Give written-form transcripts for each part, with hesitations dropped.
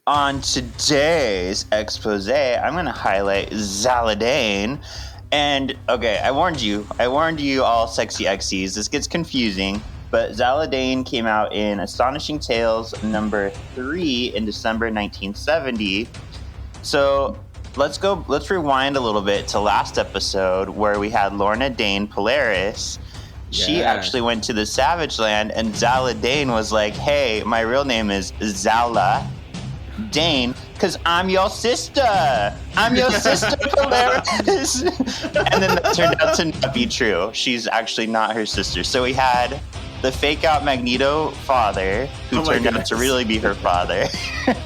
on today's expose, I'm going to highlight Zaladane. And, okay, I warned you all sexy Xy's. This gets confusing, but Zaladane came out in Astonishing Tales number 3 in December 1970. So let's rewind a little bit to last episode where we had Shawn and Polaris. She actually went to the Savage Land, and Zaladane was like, hey, my real name is Zaladane, because I'm your sister. I'm your sister, Polaris. And then that turned out to not be true. She's actually not her sister. So we had the fake-out Magneto father, who turned out to really be her father.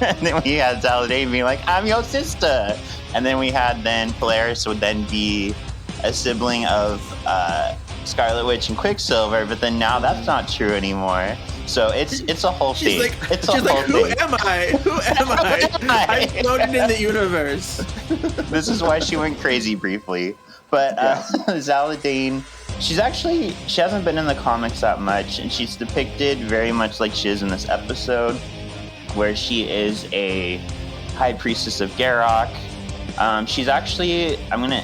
And then we had Zaladane being like, I'm your sister. And then we had Polaris would then be a sibling of Scarlet Witch and Quicksilver, but then now that's not true anymore. So it's a whole thing. It's a whole thing. Who am I? Who am I? I'm floating in the universe. This is why she went crazy briefly. But Zaladane, she hasn't been in the comics that much, and she's depicted very much like she is in this episode, where she is a high priestess of Garrock. She's actually, I'm going to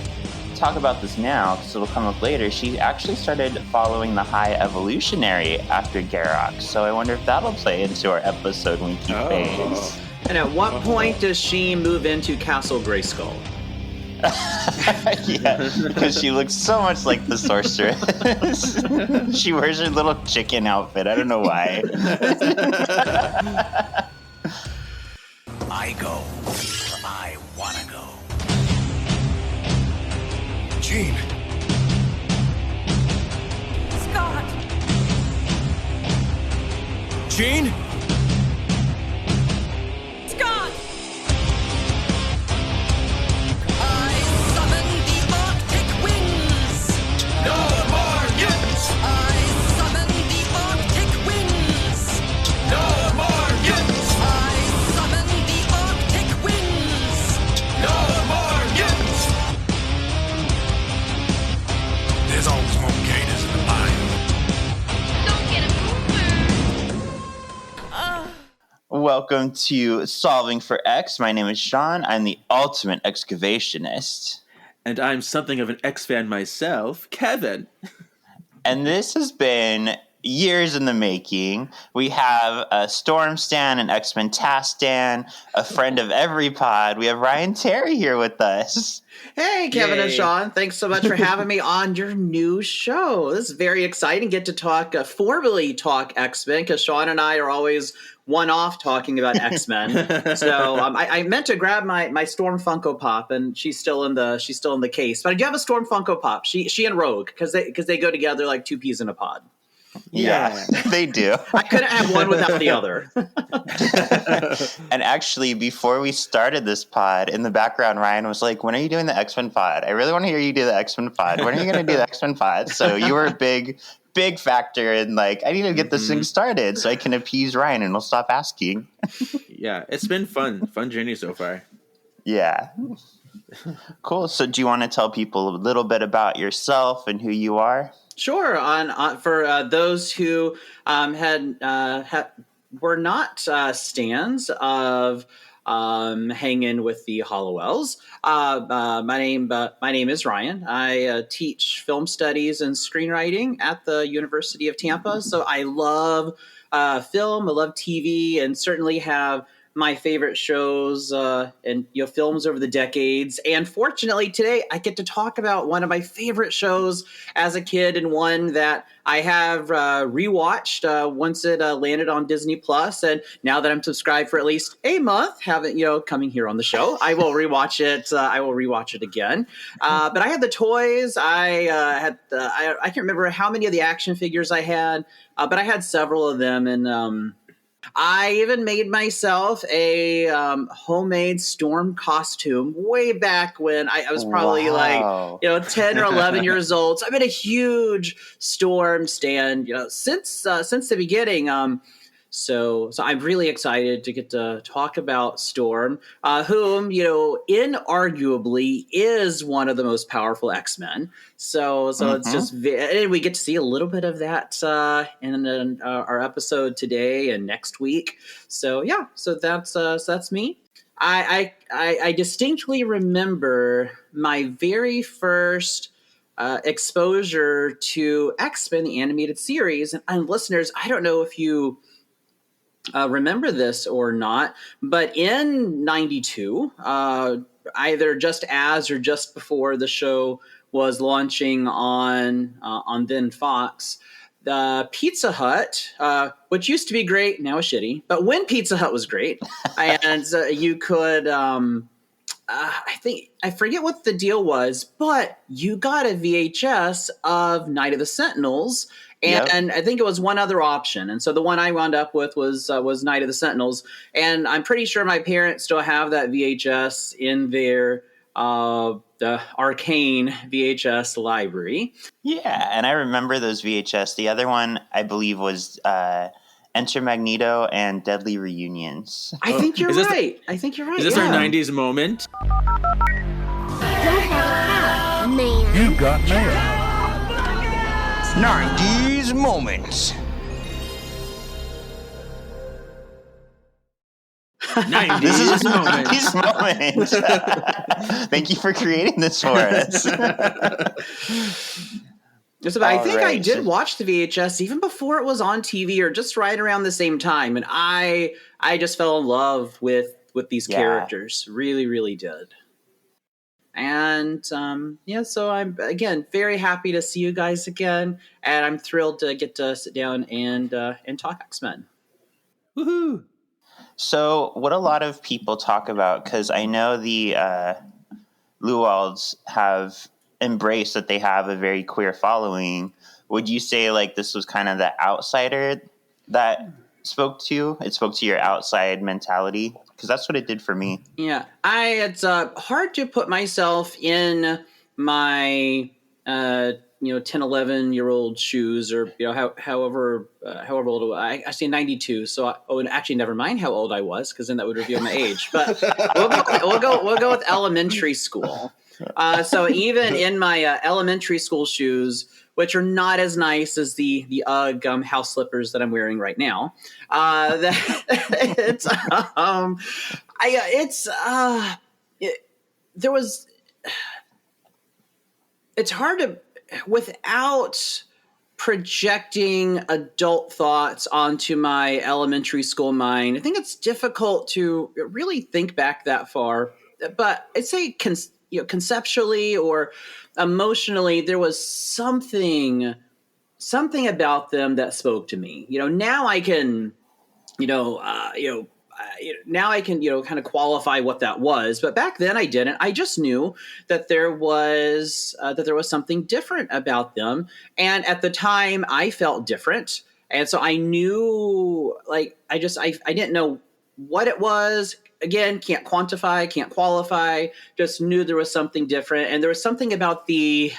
talk about this now because it'll come up later. She actually started following the High Evolutionary after Garrock, so I wonder if that'll play into our episode Winky Face. And at what point does she move into Castle Grayskull? Yeah, because she looks so much like the sorceress. She wears her little chicken outfit. I don't know why. I go where I wanna go. Jean. Scott. Jean? Scott. I summon the Arctic winds. No more mutants! I summon the Arctic winds. No more mutants! I summon the Arctic winds. No more mutants! There's always more gators in the bayou. Don't get a boomer. Welcome to Solving for X. My name is Shawn. I'm the ultimate excavationist. And I'm something of an X fan myself, Kevin. And this has been years in the making. We have a Storm Stan, an X-Men Tastan, a friend of every pod. We have Ryan Terry here with us. Hey, Kevin and Shawn. Thanks so much for having me on your new show. This is very exciting. Get to talk, formally talk X-Men, because Shawn and I are always one-off talking about X-Men. So I meant to grab my Storm Funko Pop, and she's still in the case. But I do have a Storm Funko Pop. She and Rogue, because they go together like two peas in a pod. Yeah, they do. I couldn't have one without the other. And actually, before we started this pod, in the background, Ryan was like, when are you doing the X-Men pod? I really want to hear you do the X-Men pod. When are you going to do the X-Men pod? So you were a big factor in, like, I need to get this thing started so I can appease Ryan and he'll stop asking. Yeah, it's been fun journey so far. Yeah. Cool. So do you want to tell people a little bit about yourself and who you are? Sure. For those who were not stands of hanging with the Hollowells, my name is Ryan. I teach film studies and screenwriting at the University of Tampa. So I love film. I love TV, and certainly have my favorite shows and films over the decades. And fortunately today I get to talk about one of my favorite shows as a kid, and one that I have rewatched once it landed on Disney Plus. And now that I'm subscribed for at least a month, coming here on the show, I will rewatch it. I will rewatch it again. But I had the toys. I can't remember how many of the action figures I had, but I had several of them. And I even made myself a homemade Storm costume way back when I was probably 10 or 11 years old. So I've been a huge Storm stan, since the beginning. So I'm really excited to get to talk about Storm, whom, inarguably is one of the most powerful X-Men. So it's just, and we get to see a little bit of that in our episode today and next week. So yeah, so that's me. I distinctly remember my very first exposure to X-Men, the animated series. And listeners, I don't know if you remember this or not, but in '92, either just as or just before the show was launching on then Fox, the Pizza Hut, which used to be great, now is shitty, but when Pizza Hut was great, and you could, I forget what the deal was, but you got a VHS of Night of the Sentinels, and I think it was one other option. And so the one I wound up with was Night of the Sentinels, and I'm pretty sure my parents still have that VHS in their the arcane VHS library. Yeah, and I remember those VHS. The other one, I believe, was Enter Magneto and Deadly Reunions. I think you're right. I think you're right. Is this our 90s moment? Don't have a man. You got mail. 90s moments. 90s This is moment. these moments. Thank you for creating this for us. I think I right, did so- watch the VHS even before it was on TV or just right around the same time. And I just fell in love with these characters. Really, really did. And so I'm, again, very happy to see you guys again. And I'm thrilled to get to sit down and talk X-Men. Woohoo! So, what a lot of people talk about, because I know the Luwalds have embraced that they have a very queer following. Would you say like this was kind of the outsider that spoke to your outside mentality? Because that's what it did for me. Yeah, it's hard to put myself in my 10, 11-year-old shoes, or however old I say 92. So and actually, never mind how old I was, because then that would reveal my age. But we'll go with elementary school. So even in my elementary school shoes, which are not as nice as the UGG house slippers that I'm wearing right now, it's hard to, without projecting adult thoughts onto my elementary school mind. I think it's difficult to really think back that far, but I'd say conceptually or emotionally, there was something about them that spoke to me. Now I can, now I can, kind of qualify what that was. But back then I didn't. I just knew that there was something different about them. And at the time I felt different. And so I knew, I didn't know what it was. Again, can't quantify, can't qualify, just knew there was something different. And there was something about the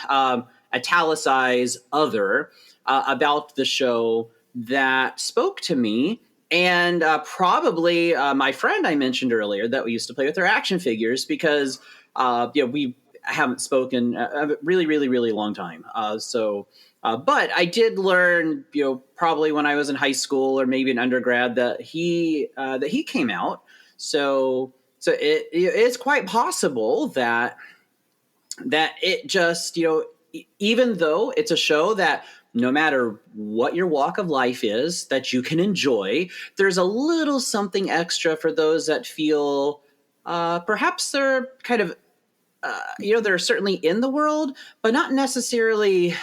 italicized other about the show that spoke to me. And probably my friend I mentioned earlier that we used to play with, our action figures, because we haven't spoken a really, really, really long time. But I did learn, probably when I was in high school or maybe in undergrad, that he came out. So it's quite possible that it just, even though it's a show that no matter what your walk of life is, that you can enjoy, there's a little something extra for those that feel perhaps they're kind of, they're certainly in the world, but not necessarily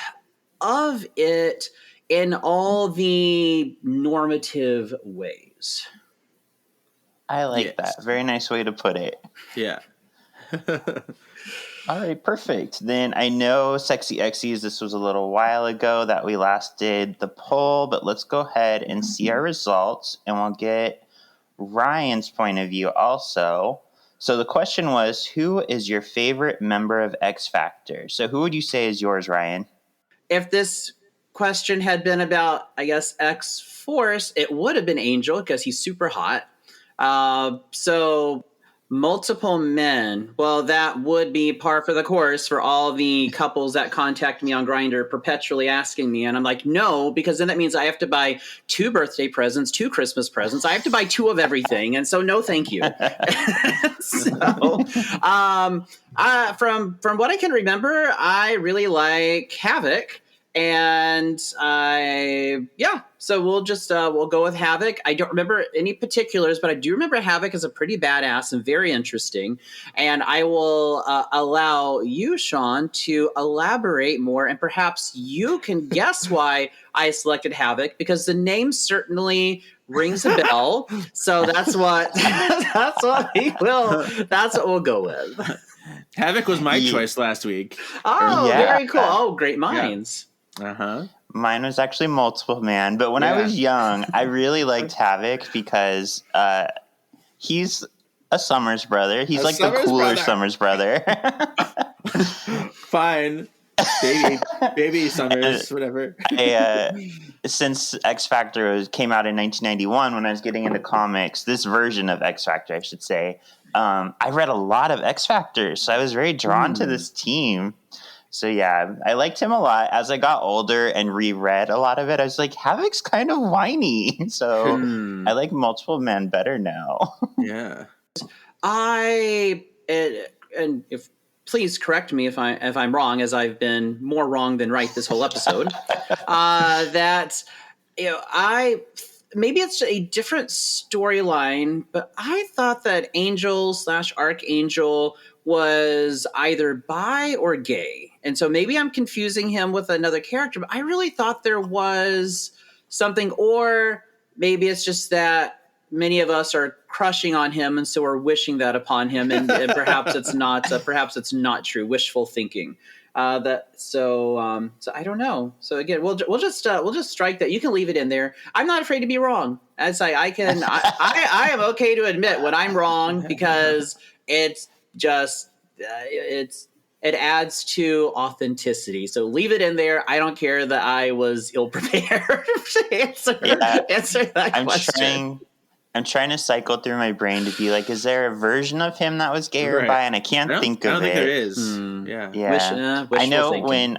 of it in all the normative ways. I like that. Very nice way to put it. Yeah. All right, perfect. Then I know Sexy Xies, this was a little while ago that we last did the poll, but let's go ahead and see our results, and we'll get Ryan's point of view also. So the question was, who is your favorite member of X Factor? So who would you say is yours, Ryan? If this question had been about, I guess, X-Force, it would have been Angel because he's super hot. So multiple men. Well, that would be par for the course for all the couples that contact me on Grindr perpetually asking me. And I'm like, no, because then that means I have to buy 2 birthday presents, 2 Christmas presents. I have to buy 2 of everything. And so no, thank you. So, from what I can remember, I really like Havoc. And so we'll go with Havoc. I don't remember any particulars, but I do remember Havoc is a pretty badass and very interesting. And I will allow you, Shawn, to elaborate more, and perhaps you can guess why I selected Havoc, because the name certainly rings a bell. So that's what we'll go with. Havoc was my choice last week. Oh, Yeah. very cool. Oh, great minds. Uh-huh. Mine was actually multiple man, but when I was young, I really liked Havoc because he's a Summers brother. He's like the cooler Summers brother. Fine. Baby Summers, whatever. Since X Factor came out in 1991, when I was getting into comics, this version of X Factor, I should say, I read a lot of X Factors, so I was very drawn to this team. So yeah, I liked him a lot. As I got older and reread a lot of it, I was like, Havoc's kind of whiny. So I like multiple men better now. Yeah. And if please correct me if I'm wrong, as I've been more wrong than right this whole episode. That maybe it's a different storyline, but I thought that Angel/Archangel was either bi or gay. And so maybe I'm confusing him with another character, but I really thought there was something, or maybe it's just that many of us are crushing on him, and so we're wishing that upon him, and perhaps it's not true, wishful thinking. So I don't know. So again, we'll just strike that. You can leave it in there. I'm not afraid to be wrong. As I am okay to admit when I'm wrong, because it's just it adds to authenticity. So leave it in there. I don't care that I was ill prepared to answer that question. I'm trying to cycle through my brain to be like, is there a version of him that was gay or bi? And I can't think of it. I don't think there is. Yeah. I know thinking.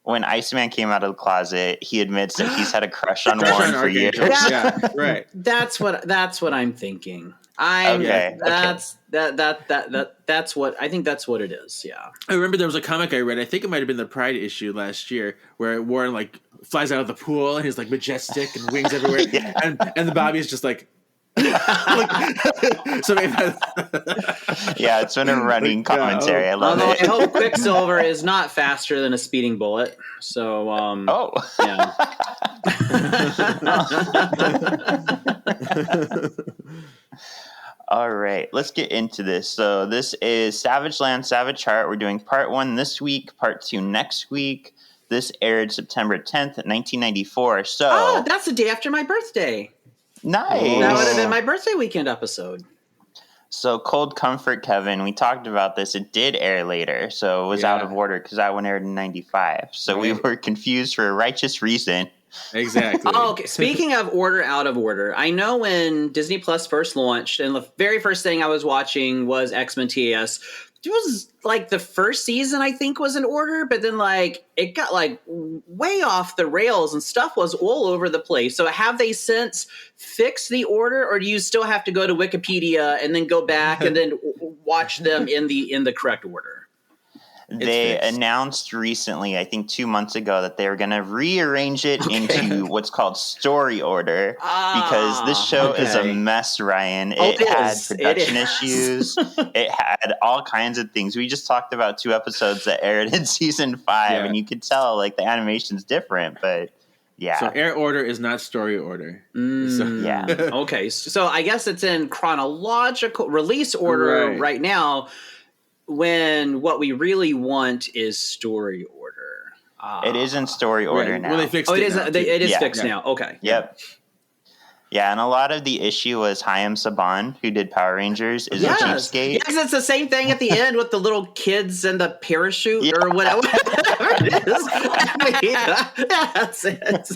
when Iceman came out of the closet, he admits that he's had a crush on Warren for years. Yeah, right. That's what I'm thinking. That's what I think. That's what it is. Yeah. I remember there was a comic I read. I think it might have been the Pride issue last year, where Warren like flies out of the pool and he's like majestic and wings everywhere, and the Bobby's just like. So maybe yeah, it's been a running commentary. I love it. I hope Quicksilver is not faster than a speeding bullet. So, yeah. All right, let's get into this. So this is Savage Land, Savage Heart. We're doing part 1 this week, part 2 next week. This aired September 10th, 1994. So that's the day after my birthday. Nice. That would have been my birthday weekend episode. So Cold Comfort, Kevin, we talked about this. It did air later, so it was out of order because that one aired in 95. So we were confused for a righteous reason. Exactly. Okay. Speaking of order out of order, I know when Disney Plus first launched, and the very first thing I was watching was X-Men TAS. It was like the first season, I think, was in order, but then like it got like way off the rails and stuff was all over the place. So have they since fixed the order, or do you still have to go to Wikipedia and then go back and then watch them in the correct order? They announced recently, I think 2 months ago, that they were going to rearrange it into what's called story order because this show is a mess, Ryan. It had production issues. It had all kinds of things. We just talked about 2 episodes that aired in season 5, and you could tell like the animation's different, but yeah. So air order is not story order. Yeah. Okay. So I guess it's in chronological release order right now, when what we really want is story order. It is in story order now. Well, they fixed it it is. now, It is fixed now. Okay. Yep. Yeah, and a lot of the issue was Chaim Saban, who did Power Rangers, is a cheapskate. Yes, it's the same thing at the end with the little kids and the parachute or whatever. There it is. I mean, that's it.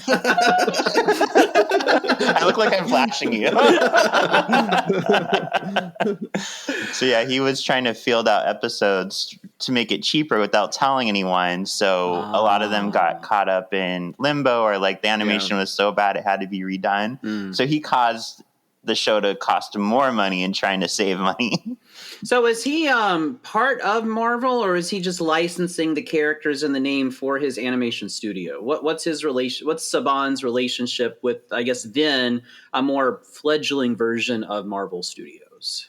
I look like I'm flashing you. So yeah, he was trying to field out episodes to make it cheaper without telling anyone. So a lot of them got caught up in limbo, or like the animation was so bad it had to be redone. So he caused the show to cost more money in trying to save money. So is he part of Marvel, or is he just licensing the characters and the name for his animation studio? What's his relation? What's Saban's relationship with, I guess, then a more fledgling version of Marvel Studios?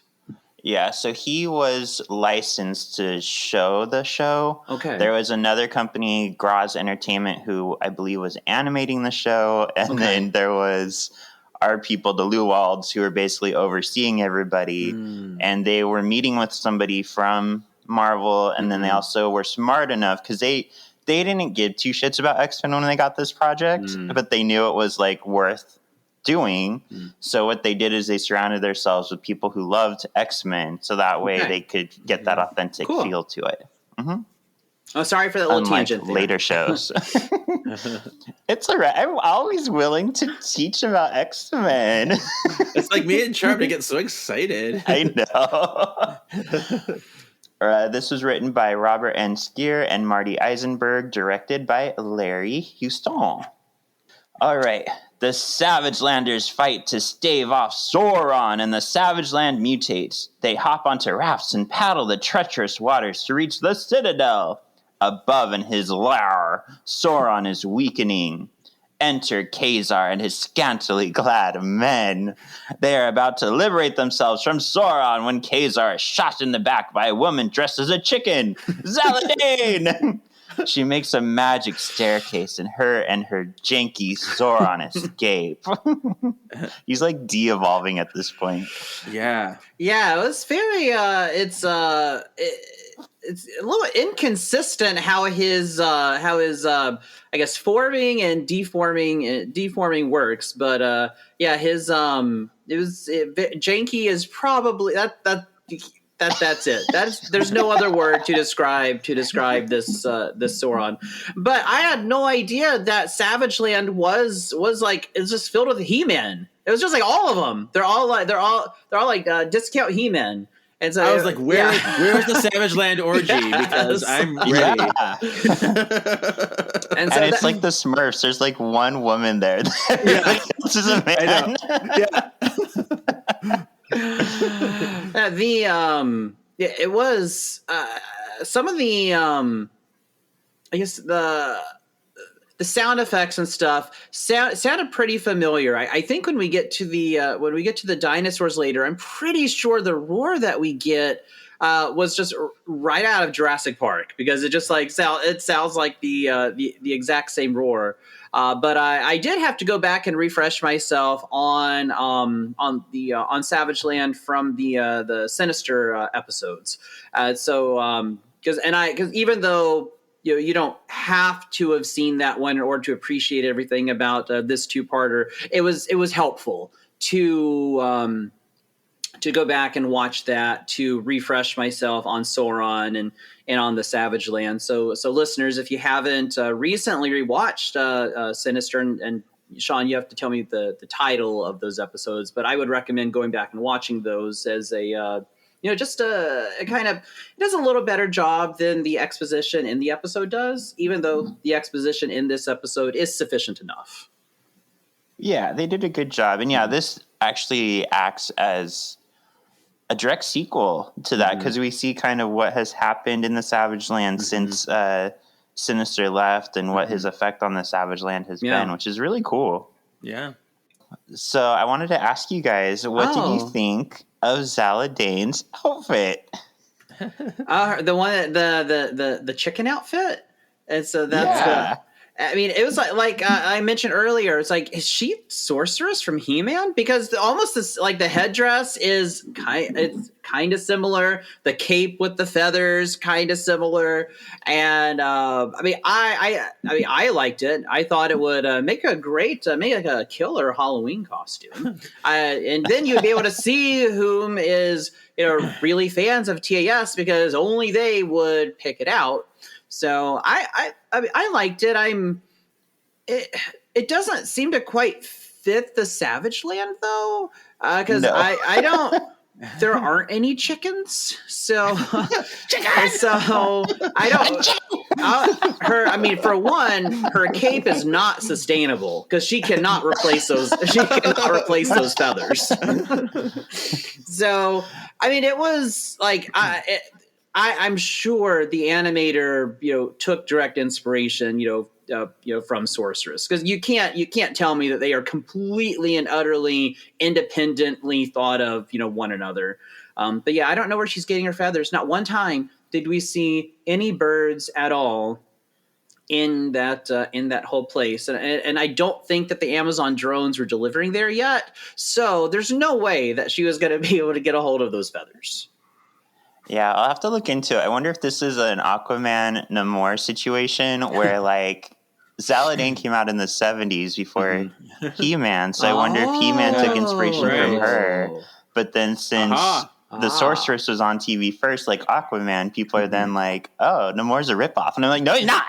Yeah, so he was licensed to show the show. Okay. There was another company, Graz Entertainment, who I believe was animating the show. And then there was our people, the Luwalds, who were basically overseeing everybody. And they were meeting with somebody from Marvel. And then they also were smart enough, because they didn't give two shits about X-Men when they got this project, but they knew it was like worth doing. So what they did is they surrounded themselves with people who loved X-Men, so that way they could get that authentic feel to it. Oh, sorry for that little Unlike tangent there. later shows. It's all right. I'm always willing to teach about X-Men. It's like me and Charm to get so excited. I know. This was written by Robert N. Skier and Marty Eisenberg, directed by Larry Houston. All right. The Savage Landers fight to stave off Sauron, and the Savage Land mutates. They hop onto rafts and paddle the treacherous waters to reach the Citadel. Above in his lair, Sauron is weakening. Enter Khazar and his scantily clad men. They are about to liberate themselves from Sauron when Khazar is shot in the back by a woman dressed as a chicken, Zaladane. She makes a magic staircase, and her janky Sauron escape. He's like de-evolving at this point. Yeah. Yeah, it was very it's a little inconsistent how his I guess forming and deforming works, but yeah, his janky is probably that's it. There's no other word to describe this Sauron. But I had no idea that Savage Land was like, it's just filled with He-Men. It was just like all of them. They're all like discount He-Men. And so I was like, where's the Savage Land orgy? Because I'm ready. Yeah. and And it's like the Smurfs. There's like one woman there. This is a man. I know. It was some of the I guess the sound effects and stuff sounded pretty familiar. I think when we get to the dinosaurs later, I'm pretty sure the roar that we get was just right out of Jurassic Park, because it just like it sounds like the exact same roar. But I did have to go back and refresh myself on Savage Land from the Sinister episodes. Because even though you don't have to have seen that one in order to appreciate everything about this two-parter, it was helpful to go back and watch that, to refresh myself on Sauron and on the Savage Land. So listeners, if you haven't recently rewatched Sinister, and Shawn, you have to tell me the title of those episodes, but I would recommend going back and watching those as a just a kind of, it does a little better job than the exposition in the episode does, even though the exposition in this episode is sufficient enough. Yeah, they did a good job. And yeah, this actually acts as a direct sequel to that, because we see kind of what has happened in the Savage Land since Sinister left, and what his effect on the Savage Land has been, which is really cool. Yeah. So I wanted to ask you guys, what did you think of Zaladane's outfit? The one, the chicken outfit. And so that's I mean, it was like I mentioned earlier, it's like, is she Sorceress from He-Man? Because almost this, like, the headdress is kind of similar. The cape with the feathers, kind of similar. And I liked it. I thought it would make a killer Halloween costume. And then you'd be able to see whom is really fans of TAS, because only they would pick it out. So I liked it. It doesn't seem to quite fit the Savage Land though, because No. I don't. There aren't any chickens, so so I don't. I mean, for one, her cape is not sustainable because she cannot replace those. She cannot replace those feathers. So, I mean, it was like I'm sure the animator, took direct inspiration, from Sorceress, because you can't tell me that they are completely and utterly independently thought of, one another. But yeah, I don't know where she's getting her feathers. Not one time did we see any birds at all in that whole place, and I don't think that the Amazon drones were delivering there yet. So there's no way that she was going to be able to get a hold of those feathers. Yeah, I'll have to look into it. I wonder if this is an Aquaman Namor situation where like Zaladane came out in the 70s before He-Man, so I wonder if He-Man took inspiration from her. But then since the Sorceress was on TV first, like Aquaman, people are then like, oh, Namor's a ripoff. And I'm like, no, he's not.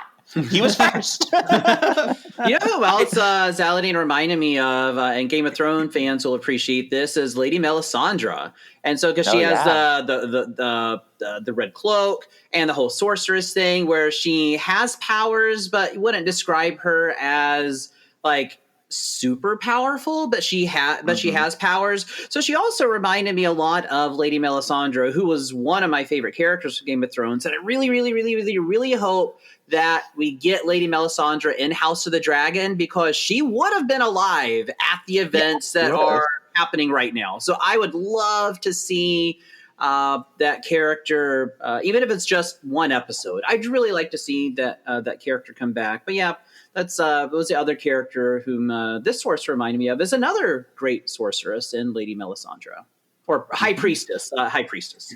He was first. You know who else Zaladane reminded me of, and Game of Thrones fans will appreciate this, is Lady Melisandre. And so because she has the red cloak and the whole sorceress thing where she has powers, but you wouldn't describe her as like super powerful, but she has powers. So she also reminded me a lot of Lady Melisandre, who was one of my favorite characters from Game of Thrones. And I really, really, really, really, really hope that we get Lady Melisandre in House of the Dragon, because she would have been alive at the events that are happening right now. So I would love to see that character, even if it's just one episode. I'd really like to see that character come back. But yeah, that's was the other character whom this source reminded me of, is another great sorceress in Lady Melisandre, or High Priestess. High Priestess.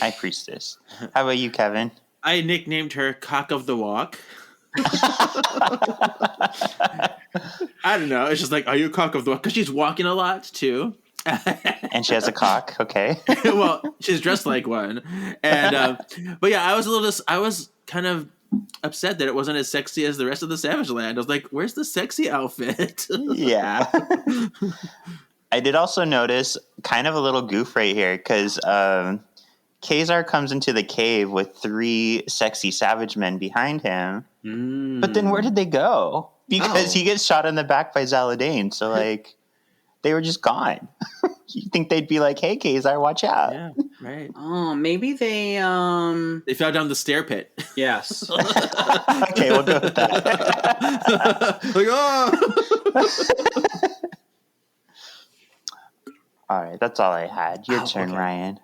High Priestess. How about you, Kevin? I nicknamed her Cock of the Walk. I don't know. It's just like, are you Cock of the Walk? Because she's walking a lot too. And she has a cock. Okay. Well, she's dressed like one. And but yeah, I was kind of upset that it wasn't as sexy as the rest of the Savage Land. I was like, where's the sexy outfit? Yeah. I did also notice kind of a little goof right here, because Khazar comes into the cave with 3 sexy savage men behind him. But then where did they go? Because he gets shot in the back by Zaladane. So, like, they were just gone. You think they'd be like, hey, Khazar, watch out. Yeah, right. Oh, maybe they fell down the stair pit. Yes. Okay, we'll go with that. Like, oh! All right, that's all I had. Your turn, okay. Ryan.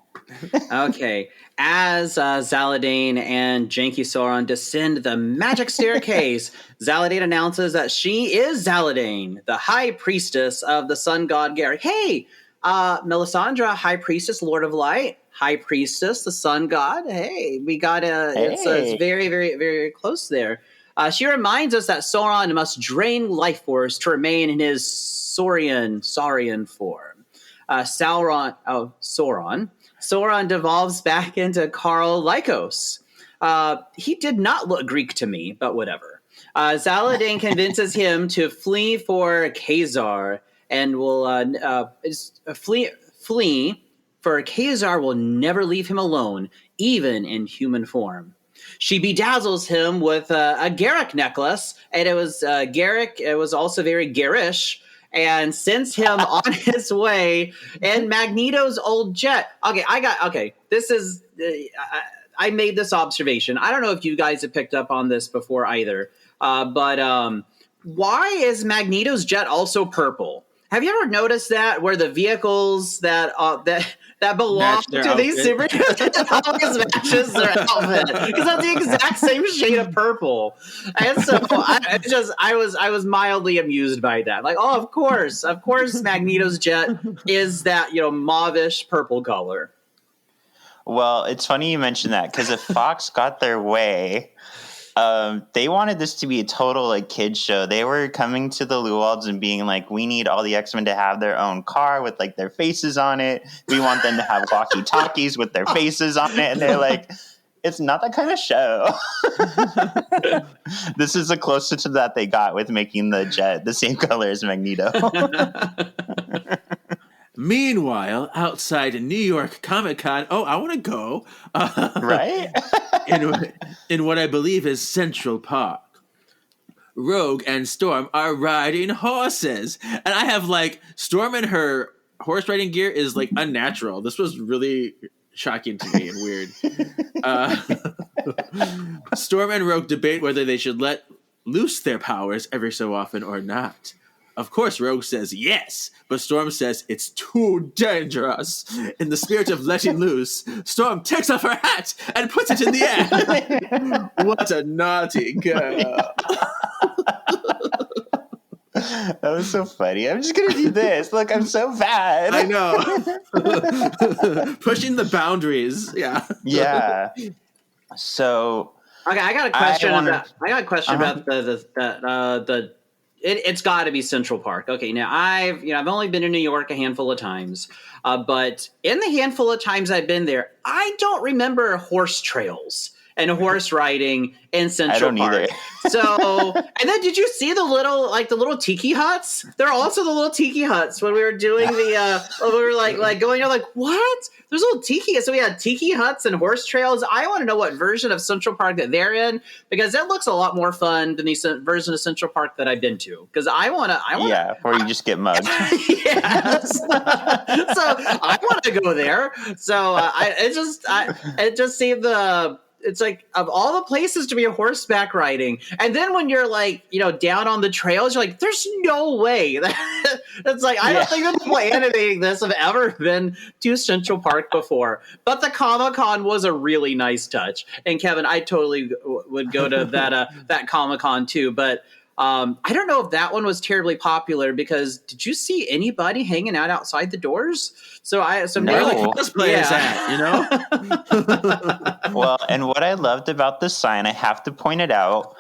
Okay. As Zaladane and Janky Sauron descend the magic staircase, Zaladane announces that she is Zaladane, the High Priestess of the Sun God Garrick. Hey, Melisandre, High Priestess, Lord of Light, High Priestess, the Sun God. Hey, we got it's very, very, very close there. She reminds us that Sauron must drain life force to remain in his Saurian form. Sauron devolves back into Karl Lycos. He did not look Greek to me, but whatever. Zaladane convinces him to flee for Khazar, and will flee, for Khazar will never leave him alone, even in human form. She bedazzles him with a Garrick necklace, and it was Garrick. It was also very garish, and sends him on his way in Magneto's old jet. Okay. This is I made this observation. I don't know if you guys have picked up on this before either, but why is Magneto's jet also purple? Have you ever noticed that, where the vehicles that belong to these superheroes always matches their outfit? Because that's the exact same shade of purple. And so I was mildly amused by that. Like, oh, of course, Magneto's jet is that mauvish purple color. Well, it's funny you mentioned that, because if Fox got their way, they wanted this to be a total kids show. They were coming to the Luwalds and being like, we need all the X-Men to have their own car with their faces on it. We want them to have walkie-talkies with their faces on it. And they're like, It's not that kind of show. This is the closest to that they got with making the jet the same color as Magneto. Meanwhile, outside New York Comic-Con, I want to go. Right? in what I believe is Central Park. Rogue and Storm are riding horses. And I have Storm and her horse riding gear is unnatural. This was really shocking to me and weird. Storm and Rogue debate whether they should let loose their powers every so often or not. Of course, Rogue says yes, but Storm says it's too dangerous. In the spirit of letting loose, Storm takes off her hat and puts it in the air. What a naughty girl. That was so funny. I'm just gonna do this. Look, I'm so bad. I know. Pushing the boundaries. Yeah. Yeah. So Okay, I got a question about the it's got to be Central Park. Okay, now I've only been in New York a handful of times, but in the handful of times I've been there, I don't remember horse trails and horse riding in Central Park. Either. So, and then did you see the little tiki huts? There are also the little tiki huts when we were doing the we were going what? There's little tiki. So we had tiki huts and horse trails. I want to know what version of Central Park that they're in, because that looks a lot more fun than the version of Central Park that I've been to. Because I want to. Yeah, where you just get mugged. Yes. So I want to go there. So it just seemed it's of all the places to be a horseback riding. And then when you're down on the trails, you're there's no way. It's I don't think the people animating this have ever been to Central Park before. But the Comic-Con was a really nice touch. And Kevin, I totally would go to that Comic-Con too. But I don't know if that one was terribly popular, because did you see anybody hanging out outside the doors? No. Cosplayers at, Well, and what I loved about the sign, I have to point it out,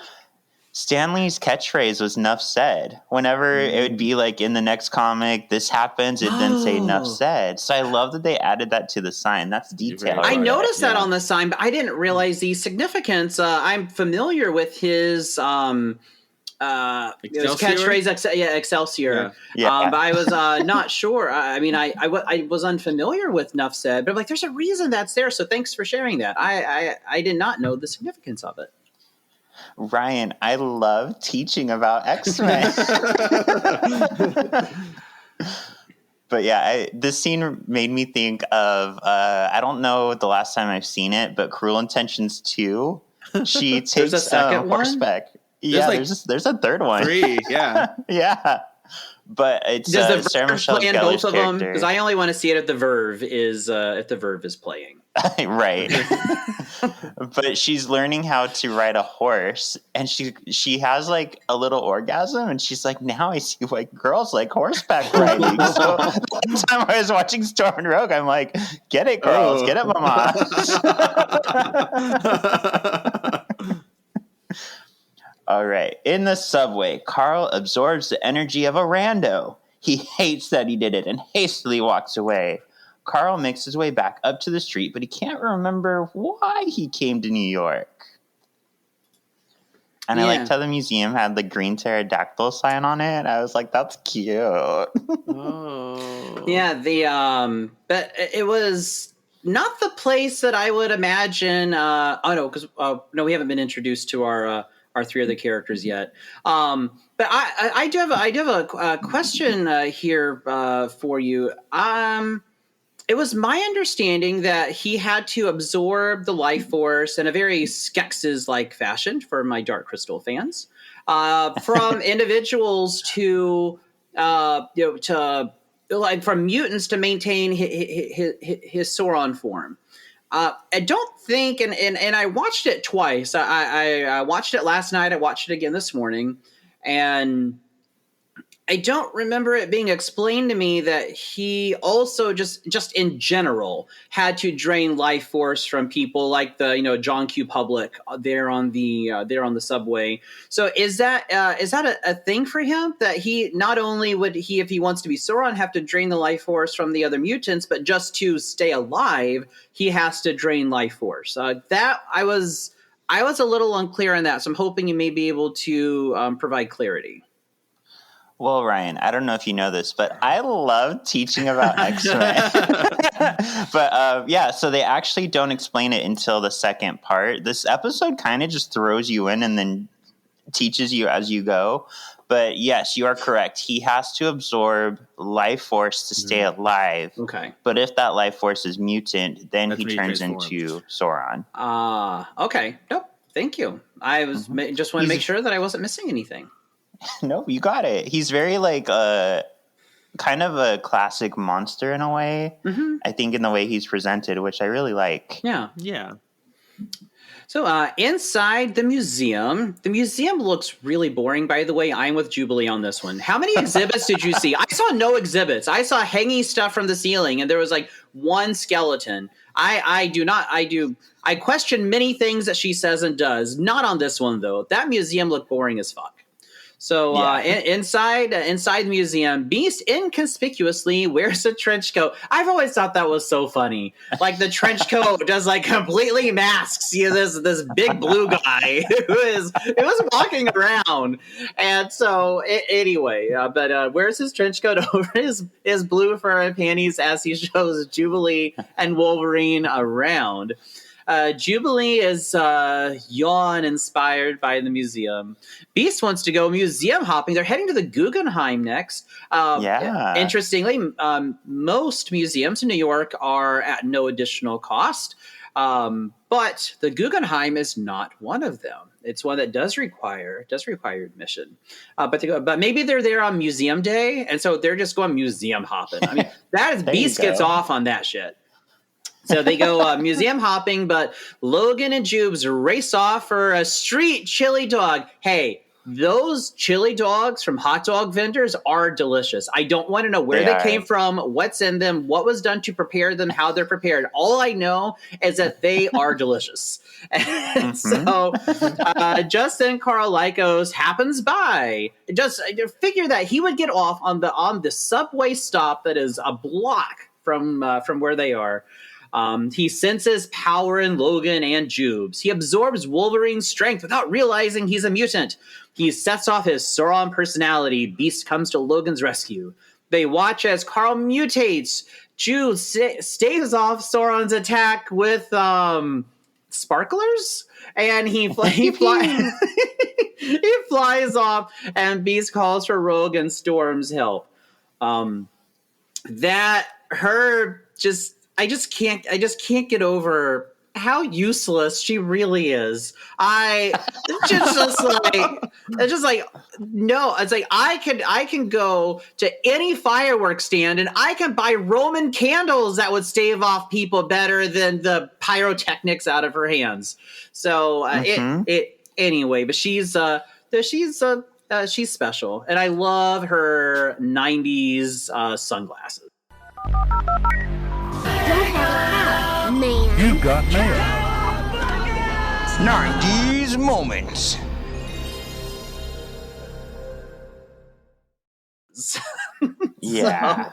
Stanley's catchphrase was "Nuff said." Whenever it would be in the next comic, this happens, it then say "Nuff said." So I love that they added that to the sign. That's detail. I noticed that on the sign, but I didn't realize the significance. I'm familiar with his catchphrase, Excelsior. Yeah. But I was not sure. I was unfamiliar with Nuff said, but there's a reason that's there. So thanks for sharing that. I did not know the significance of it. Ryan, I love teaching about X-Men. But yeah, this scene made me think of, I don't know the last time I've seen it, but Cruel Intentions 2. She takes a second horseback. One? There's a third one. 3, yeah. Yeah. But it's Does the Sarah Verve Michelle play in Gellar's both of them? character. Because I only want to see it if the Verve is playing. Right. But she's learning how to ride a horse, and she has a little orgasm, and she's now I see why girls like horseback riding. So the time I was watching Storm and Rogue, I'm get it, girls, get it, mama. All right. In the subway, Carl absorbs the energy of a rando. He hates that he did it and hastily walks away. Carl makes his way back up to the street, but he can't remember why he came to New York. And I liked how the museum had the green pterodactyl sign on it. I was that's cute. Oh. Yeah, but it was not the place that I would imagine. Because we haven't been introduced to our 3 other characters yet. But I do have a question here for you. It was my understanding that he had to absorb the life force in a very Skeksis-like fashion, for my Dark Crystal fans, from individuals to from mutants to maintain his Sauron form. I don't think, and I watched it twice. I watched it last night. I watched it again this morning, and I don't remember it being explained to me that he also just in general had to drain life force from people like the John Q. Public there on the subway. So is that a thing for him, that he not only would he, if he wants to be Sauron, have to drain the life force from the other mutants, but just to stay alive he has to drain life force? That I was a little unclear on that, so I'm hoping you may be able to provide clarity. Well, Ryan, I don't know if you know this, but I love teaching about X-Men. But so they actually don't explain it until the second part. This episode kind of just throws you in and then teaches you as you go. But yes, you are correct. He has to absorb life force to stay alive. Okay. But if that life force is mutant, then That's he when he turns transforms. into Sauron. Okay. Nope. Thank you. I was just want to make sure that I wasn't missing anything. No, you got it. He's very kind of a classic monster in a way. Mm-hmm. I think in the way he's presented, which I really like. Yeah. Yeah. So inside the museum looks really boring, by the way. I'm with Jubilee on this one. How many exhibits did you see? I saw no exhibits. I saw hanging stuff from the ceiling, and there was like one skeleton. I question many things that she says and does. Not on this one, though. That museum looked boring as fuck. So inside the museum, Beast inconspicuously wears a trench coat. I've always thought that was so funny. Like the trench coat does like completely masks this big blue guy who was walking around. And so anyway, but wears his trench coat over his blue fur panties as he shows Jubilee and Wolverine around. Jubilee is yawn inspired by the museum. Beast wants to go museum hopping. They're heading to the Guggenheim next. Interestingly, most museums in New York are at no additional cost, but the Guggenheim is not one of them. It's one that does require admission. But maybe they're there on museum day, and so they're just going museum hopping. I mean, that is Beast gets off on that shit. So they go museum hopping, but Logan and Jubes race off for a street chili dog. Hey, those chili dogs from hot dog vendors are delicious. I don't want to know where they came from, what's in them, what was done to prepare them, how they're prepared. All I know is that they are delicious. And so just then Carl Lycos happens by. Just figure that he would get off on the subway stop that is a block from where they are. He senses power in Logan and Jubes. He absorbs Wolverine's strength without realizing he's a mutant. He sets off his Sauron personality. Beast comes to Logan's rescue. They watch as Carl mutates. Jubes staves off Sauron's attack with sparklers, and he flies off, and Beast calls for Rogue and Storm's help. I just can't get over how useless she really is. No, it's like I can go to any fireworks stand and I can buy Roman candles that would stave off people better than the pyrotechnics out of her hands. So anyway, but she's special, and I love her 90s sunglasses. Man. You've got mail. 90s moments. Yeah.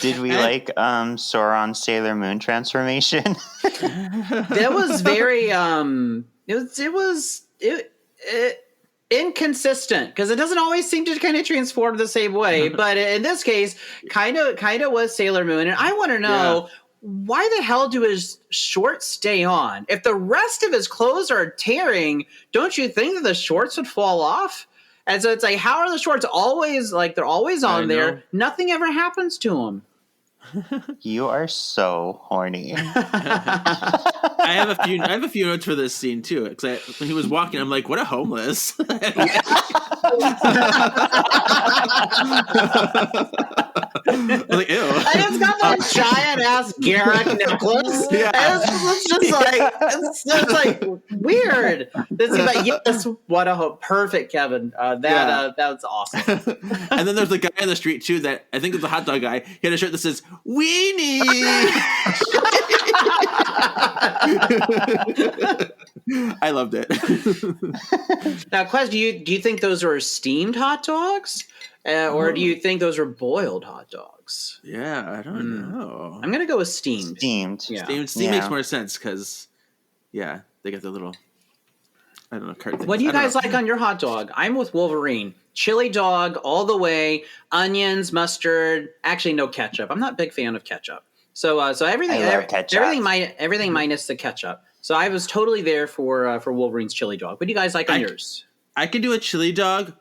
Did we like Sauron's Sailor Moon transformation? That was very it was inconsistent, because it doesn't always seem to kind of transform the same way. But in this case, kind of was Sailor Moon. And I want to know, why the hell do his shorts stay on? If the rest of his clothes are tearing, don't you think that the shorts would fall off? And so it's like, how are the shorts always, like, they're always on there? Nothing ever happens to them. You are so horny. I have a few notes for this scene too. Because when he was walking, I'm like, "What a homeless!" I'm like, ew. And it's got that giant ass Garrick necklace. Yeah. And it's just like it's like weird. But yes, what a perfect Kevin. That was awesome. And then there's the guy in the street too that I think is the hot dog guy. He had a shirt that says "Weenie." I loved it. Now, Quest, do you think those are steamed hot dogs, or do you think those are boiled hot dogs? Yeah, I don't know. I'm gonna go with steamed. Steamed. Yeah. Steam makes more sense because, yeah, they got the little, I don't know, curtain. What do you guys like on your hot dog? I'm with Wolverine. Chili dog all the way. Onions, mustard. Actually, no ketchup. I'm not a big fan of ketchup. So everything, I love ketchup. everything minus the ketchup. So I was totally there for Wolverine's chili dog. What do you guys like on yours? I could do a chili dog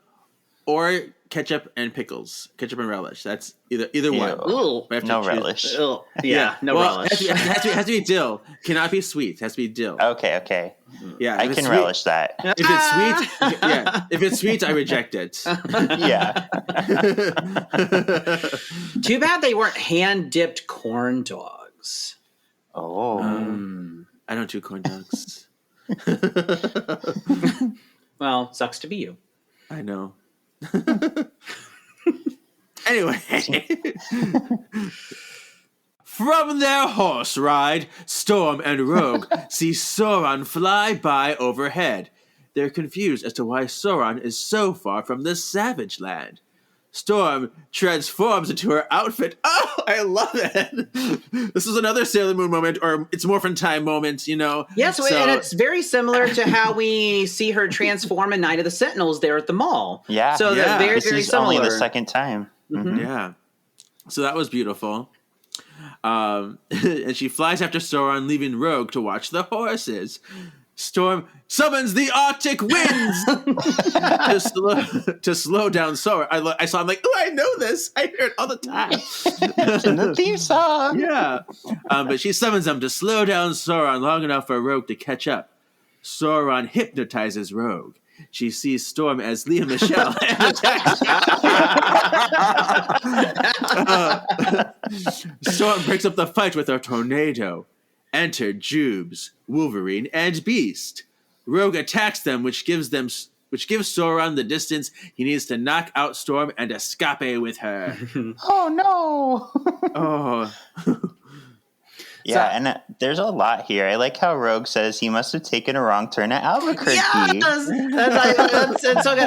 or ketchup and pickles, ketchup and relish. That's either one. Ugh. I have to No choose. relish. Ugh. Yeah, no well, relish. It has to be dill. Cannot be sweet. It has to be dill. Okay. Yeah, I if it's can sweet- relish that. If it's sweet, yeah. If it's sweet, I reject it. Yeah. Too bad they weren't hand dipped corn dogs. Oh. I don't do corn dogs. Well, sucks to be you. I know. Anyway. From their horse ride, Storm and Rogue see Sauron fly by overhead. They're confused as to why Sauron is so far from the Savage Land. Storm transforms into her outfit. Oh, I love it. This is another Sailor Moon moment, or it's Morphin' Time moment, you know. Yes, and it's very similar to how we see her transform in Night of the Sentinels there at the mall. Yeah. So they're very, This very is similar. only the second time. Mhm. Yeah. So that was beautiful. And she flies after Sauron, leaving Rogue to watch the horses. Storm summons the Arctic winds to slow down Sauron. I saw. I'm like, oh, I know this. I hear it all the time. It's in the theme song. Yeah, but she summons them to slow down Sauron long enough for Rogue to catch up. Sauron hypnotizes Rogue. She sees Storm as Leah Michelle and attacks. Storm breaks up the fight with a tornado. Enter Jubes, Wolverine, and Beast. Rogue attacks them, which gives Sauron the distance he needs to knock out Storm and escape with her. Oh no. Oh. Yeah, and there's a lot here. I like how Rogue says he must have taken a wrong turn at Albuquerque. Yes! That's so good.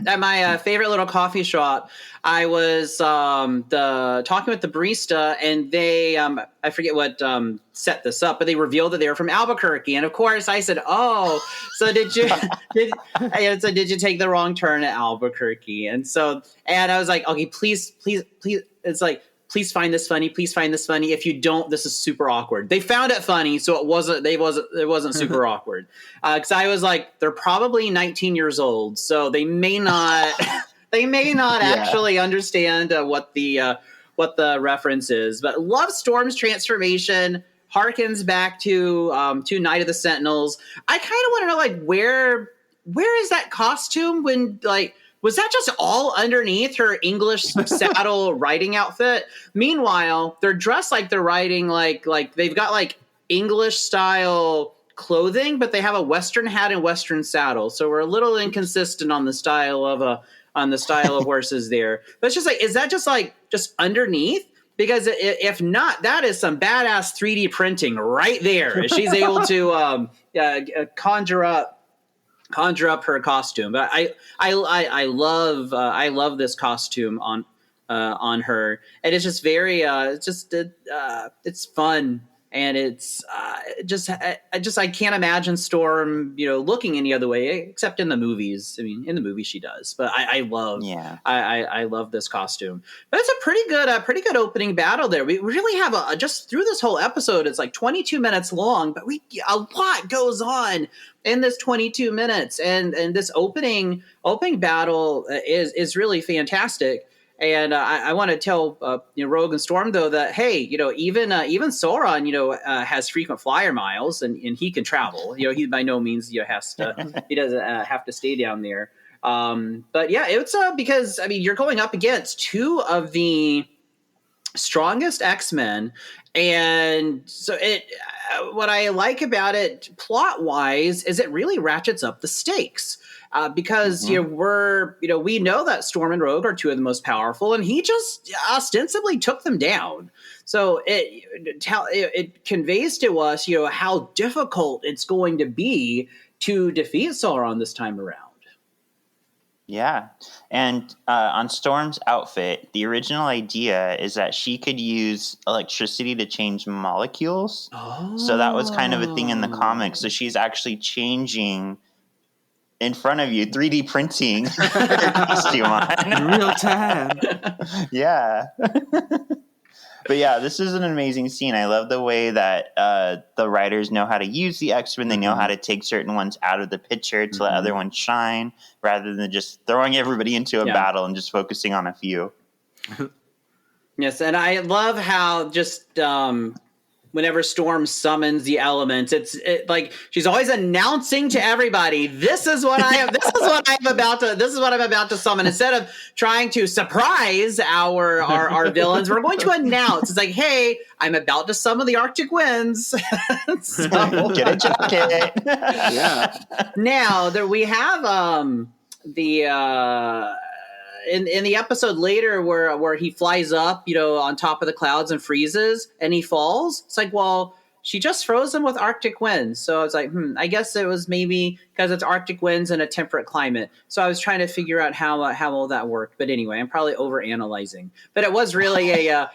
At my favorite little coffee shop, I was talking with the barista, and they I forget what set this up, but they revealed that they were from Albuquerque, and of course I said, "Oh, so did you take the wrong turn at Albuquerque?" And I was like, "Okay, please." It's like, please find this funny. Please find this funny. If you don't, this is super awkward. They found it funny, so it wasn't super awkward. Because I was like, they're probably 19 years old, so they may not actually understand what the reference is. But love Storm's transformation. Harkens back to Night of the Sentinels. I kind of want to know, like, where is that costume when, like, was that just all underneath her English saddle riding outfit? Meanwhile, they're dressed like they're riding like they've got like English style clothing, but they have a Western hat and Western saddle. So we're a little inconsistent on the style of horses there. But it's just like, is that just underneath? Because if not, that is some badass 3D printing right there. She's able to conjure up her costume. But I love this costume on her, and it's just very it's fun, and it's I can't imagine Storm looking any other way except in the movies. I mean, in the movie she does, but I love this costume. But it's a pretty good opening battle there. We really have just through this whole episode, it's like 22 minutes long, but a lot goes on in this 22 minutes, and this opening battle is really fantastic. And I want to tell Rogue and Storm though that hey, even Sauron has frequent flyer miles and he can travel. He by no means has to he doesn't have to stay down there. But yeah, it's because you're going up against two of the strongest X-Men, and so what I like about it plot wise is it really ratchets up the stakes. Because we know that Storm and Rogue are two of the most powerful, and he just ostensibly took them down. So it conveys to us, how difficult it's going to be to defeat Sauron this time around. Yeah, and on Storm's outfit, the original idea is that she could use electricity to change molecules. Oh. So that was kind of a thing in the comics. So she's actually changing in front of you, 3D printing her costume on. Real time. Yeah. But yeah, this is an amazing scene. I love the way that the writers know how to use the X-Men. They know how to take certain ones out of the picture to let other ones shine, rather than just throwing everybody into a battle and just focusing on a few. Yes, and I love how just whenever Storm summons the elements, it's like she's always announcing to everybody, this is what I'm about to summon. Instead of trying to surprise our villains, we're going to announce. It's like, hey, I'm about to summon the Arctic winds. So, get a jacket. Yeah. Now there we have in the episode later where he flies up, on top of the clouds and freezes and he falls. It's like, well, she just froze him with Arctic winds. So I was like, I guess it was maybe because it's Arctic winds in a temperate climate. So I was trying to figure out how all that worked. But anyway, I'm probably overanalyzing. But it was really a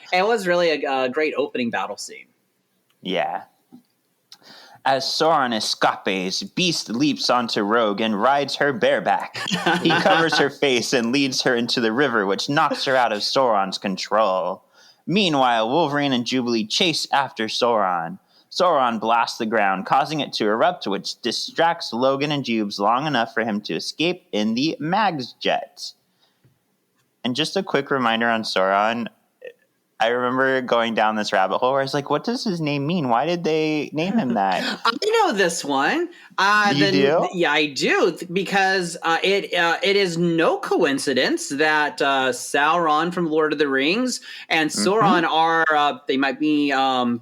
great opening battle scene. Yeah. As Sauron escapes, Beast leaps onto Rogue and rides her bareback. He covers her face and leads her into the river, which knocks her out of Sauron's control. Meanwhile, Wolverine and Jubilee chase after Sauron. Sauron blasts the ground, causing it to erupt, which distracts Logan and Jubes long enough for him to escape in the Mag's jet. And just a quick reminder on Sauron, I remember going down this rabbit hole where I was like, what does his name mean? Why did they name him that? I know this one. You do? Yeah, I do, because it is no coincidence that Sauron from Lord of the Rings and Sauron are, they might be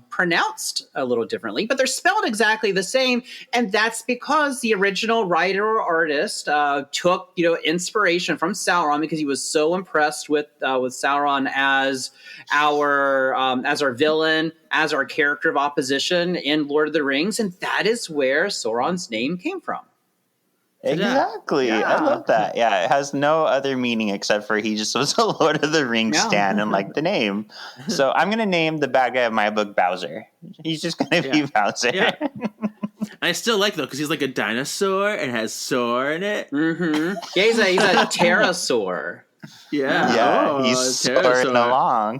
pronounced a little differently, but they're spelled exactly the same. And that's because the original writer or artist took, inspiration from Sauron because he was so impressed with Sauron as our villain, as our character of opposition in Lord of the Rings, and that is where Sauron's name came from. Exactly. Yeah. I love that. Yeah, it has no other meaning except for he just was a Lord of the Rings stan and liked the name. So I'm going to name the bad guy of my book Bowser. He's just going to be Bowser. Yeah. I still like though because he's like a dinosaur and has soar in it. Mm-hmm. Yeah, he's a pterosaur. Yeah, he's soaring along.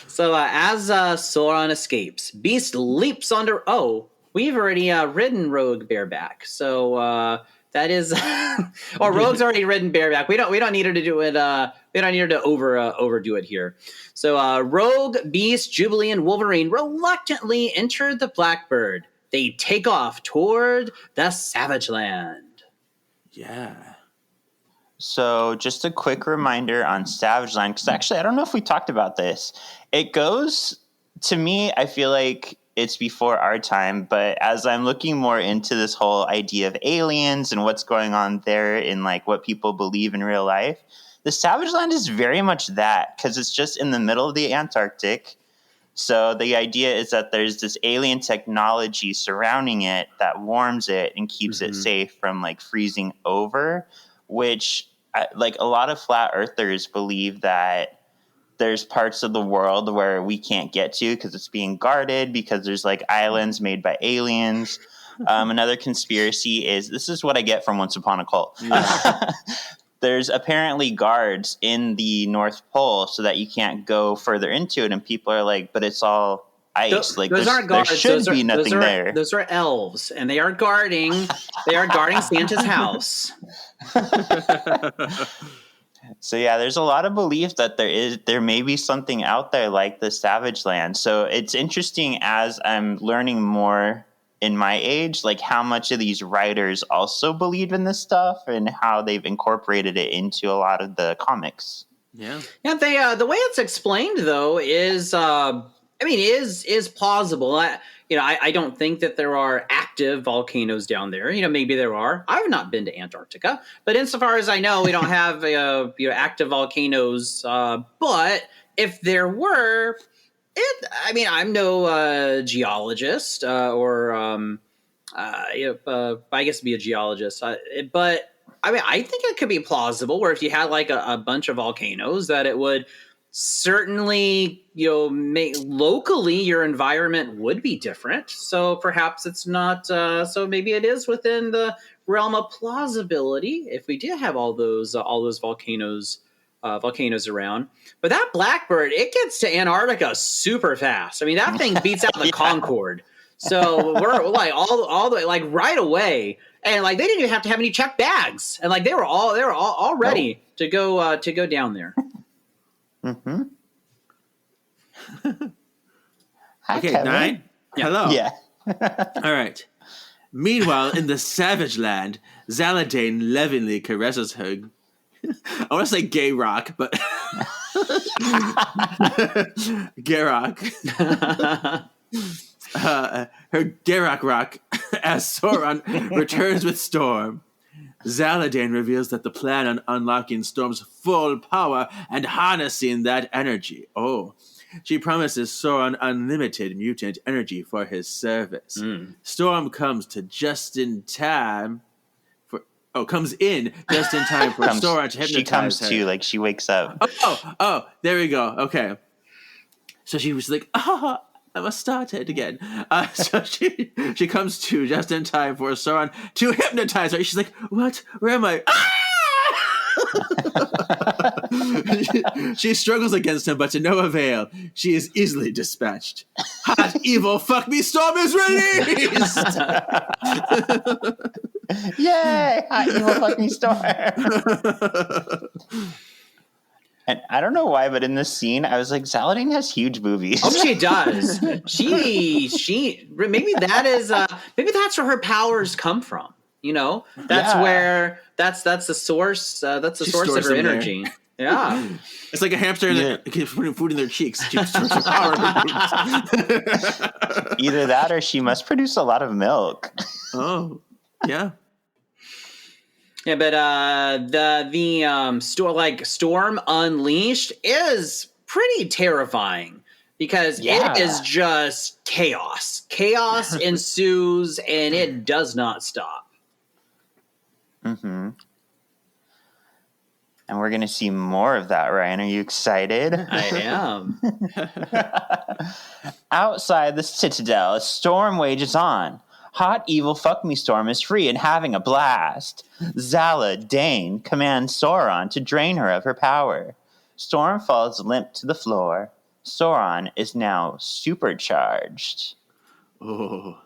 So as Sauron escapes, Beast leaps onto. Oh, we've already ridden Rogue bareback. So that is, or Rogue's already ridden bareback. We don't need her to do it. We don't need her to overdo it here. So Rogue, Beast, Jubilee, and Wolverine reluctantly enter the Blackbird. They take off toward the Savage Land. Yeah. So just a quick reminder on Savage Land, because actually I don't know if we talked about this. It goes, to me, I feel like it's before our time, but as I'm looking more into this whole idea of aliens and what's going on there in like what people believe in real life, the Savage Land is very much that, because it's just in the middle of the Antarctic. So the idea is that there's this alien technology surrounding it that warms it and keeps it safe from like freezing over, which like a lot of flat earthers believe that there's parts of the world where we can't get to because it's being guarded because there's like islands made by aliens. Another conspiracy is, this is what I get from Once Upon a Cult. Yeah. There's apparently guards in the North Pole so that you can't go further into it. And people are like, but it's all ice. Like those aren't there guards. should be nothing there. Those are elves, and they are guarding Santa's house. So yeah, there's a lot of belief that there may be something out there like the Savage Land. So it's interesting as I'm learning more in my age, like how much of these writers also believe in this stuff and how they've incorporated it into a lot of the comics. Yeah. Yeah, they the way it's explained though is is plausible. I don't think that there are active volcanoes down there. Maybe there are. I've not been to Antarctica, but insofar as I know, we don't have active volcanoes. But if there were, I'm no geologist I guess be a geologist. But I think it could be plausible where if you had like a bunch of volcanoes, that it would certainly, locally your environment would be different. So perhaps it's not. So maybe it is within the realm of plausibility if we did have all those volcanoes around. But that blackbird, it gets to Antarctica super fast. That thing beats out the Concorde. So we're like all the way, like right away, and like they didn't even have to have any checked bags, and like they were all ready to go down there. Mm-hmm. Okay, Kevin. 9. Yeah. Hello. Yeah. All right. Meanwhile, in the Savage Land, Zaladane lovingly caresses her. I want to say gay rock, but Garrock. Her Garrock rock as Sauron returns with Storm. Zaladane reveals that the plan on unlocking Storm's full power and harnessing that energy. She promises Sauron unlimited mutant energy for his service. Storm comes in just in time for Sauron to hypnotize She comes her. to, like, she wakes up. There we go. Okay. So she was like, I must start it again. So she comes to just in time for Sauron to hypnotize her. She's like, what? Where am I? She struggles against him, but to no avail. She is easily dispatched. Hot, evil, fuck me, Storm is released! Yay! Hot, evil, fuck me, Storm! And I don't know why, but in this scene, I was like, Zaladane has huge boobies. Oh, she does. She maybe that's where her powers come from. That's where that's the source. That's the She source of stores her them energy. Yeah. It's like a hamster that keeps putting food in their cheeks. She stores her power. Either that or she must produce a lot of milk. Oh, yeah. Yeah, but the Storm Unleashed is pretty terrifying because it is just chaos. Chaos ensues and it does not stop. Mm-hmm. And we're going to see more of that, Ryan. Are you excited? I am. Outside the Citadel, a storm wages on. Hot, evil, fuck me Storm is free and having a blast. Zaladane commands Sauron to drain her of her power. Storm falls limp to the floor. Sauron is now supercharged. Oh.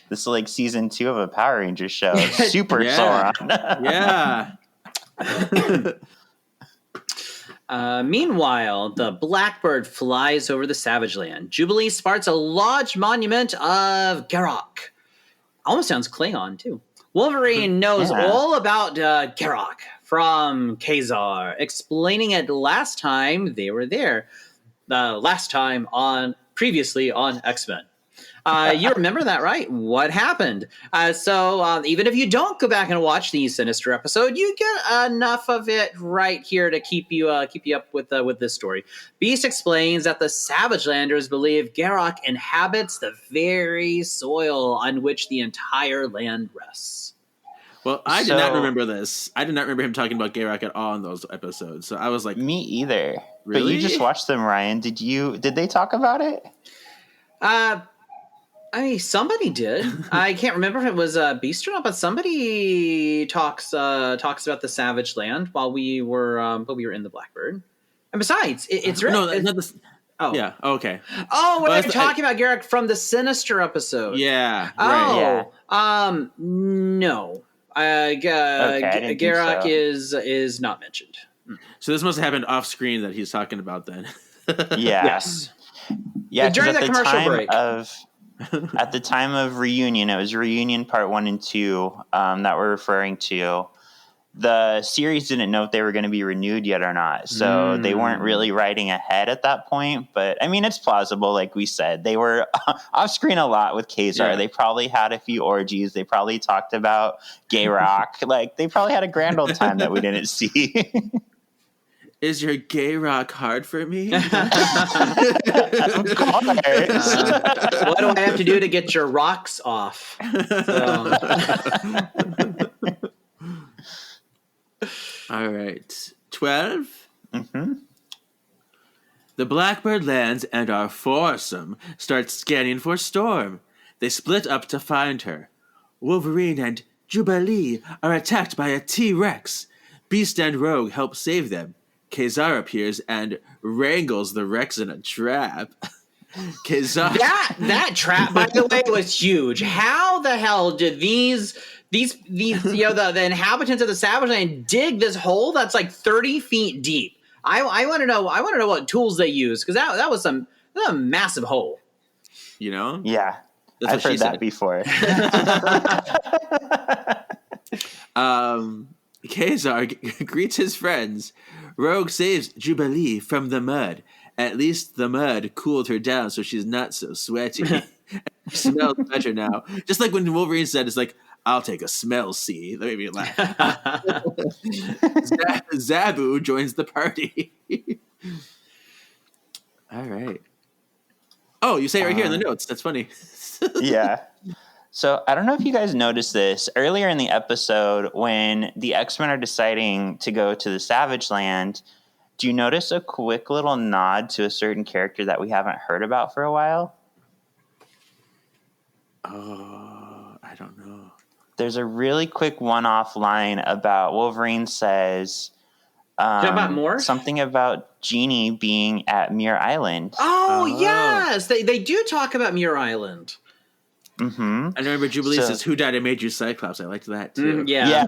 This is like season 2 of a Power Rangers show. Super Sauron. Yeah. Meanwhile, the Blackbird flies over the Savage Land. Jubilee sparks a large monument of Garrock. Almost sounds Klingon, too. Wolverine knows all about Garrock from Khazar, explaining it last time they were there. Previously on X-Men. You remember that, right? What happened? So even if you don't go back and watch the Sinister episode, you get enough of it right here to keep you up with this story. Beast explains that the Savage Landers believe Garrock inhabits the very soil on which the entire land rests. Well, I did not remember this. I did not remember him talking about Garrock at all in those episodes. So I was like, me either. Really? But you just watched them, Ryan. Did they talk about it? Somebody did. I can't remember if it was Beast or not, but somebody talks about the Savage Land while we were in the Blackbird. And besides, it's no, not this. Oh. Yeah. Okay. Oh, Well, we're talking about Garak from the Sinister episode. Yeah. Oh. Right. No. I didn't think Garak so. is not mentioned. So this must have happened off screen that he's talking about then. Yeah. Yes. Yeah, 'cause During at the commercial break. At the time of Reunion, it was Reunion Part 1 and 2 that we're referring to. The series didn't know if they were going to be renewed yet or not, so they weren't really writing ahead at that point. But I mean, it's plausible, like we said. They were off screen a lot with Kazar. Yeah. They probably had a few orgies. They probably talked about gay rock. Like, they probably had a grand old time that we didn't see. Is your gay rock hard for me? Of course. What do I have to do to get your rocks off? So, All right. 12. Mm-hmm. The Blackbird lands and our foursome starts scanning for Storm. They split up to find her. Wolverine and Jubilee are attacked by a T-Rex. Beast and Rogue help save them. Kazar appears and wrangles the Rex in a trap. Kazar... that trap, by the way, was huge. How the hell did these the inhabitants of the Savage Land dig this hole that's like 30 feet deep? I want to know. I want to know what tools they use, because that was a massive hole. You know? Yeah, That's I've what she heard that said. before. Kazar greets his friends. Rogue saves Jubilee from the mud. At least the mud cooled her down so she's not so sweaty. She smells better now. Just like when Wolverine said, it's like, I'll take a smell see. That made me laugh. Zabu joins the party. All right. Oh, you say it right here in the notes. That's funny. Yeah. So I don't know if you guys noticed this earlier in the episode when the X-Men are deciding to go to the Savage Land. Do you notice a quick little nod to a certain character that we haven't heard about for a while? Oh, I don't know. There's a really quick one-off line about Wolverine says about more? something about Jeannie being at Muir Island. Oh, yes, they do talk about Muir Island. Mm-hmm. I remember Jubilee So- says, "Who died and made you Cyclops?" I liked that too. Yeah.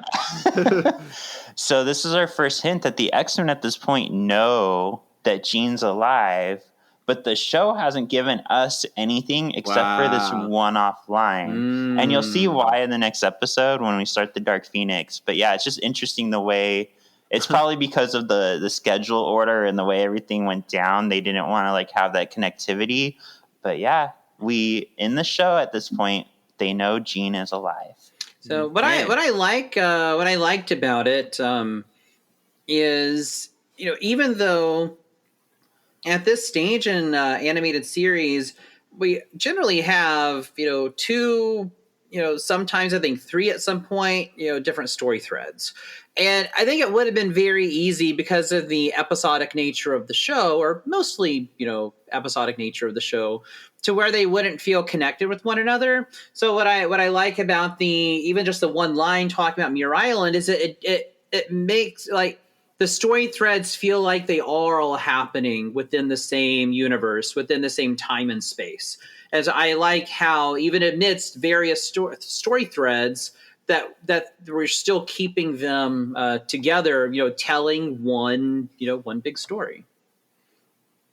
So this is our first hint that the X-Men at this point know that Jean's alive, but the show hasn't given us anything except for this Wow. one-off line. And you'll see why in the next episode when we start the Dark Phoenix. But yeah, it's just interesting the way it's probably because of the schedule order and the way everything went down. They didn't want to like have that connectivity. But yeah, in the show at this point, they know Jean is alive. So what I liked about it is, even though at this stage in animated series, we generally have, two, sometimes I think three at some point, different story threads. And I think it would have been very easy because of the episodic nature of the show, or mostly, episodic nature of the show, to where they wouldn't feel connected with one another. So what I like about even just the one line talking about Muir Island is it makes like the story threads feel like they are all happening within the same universe, within the same time and space. As I like how even amidst various story threads that we're still keeping them together, telling one big story.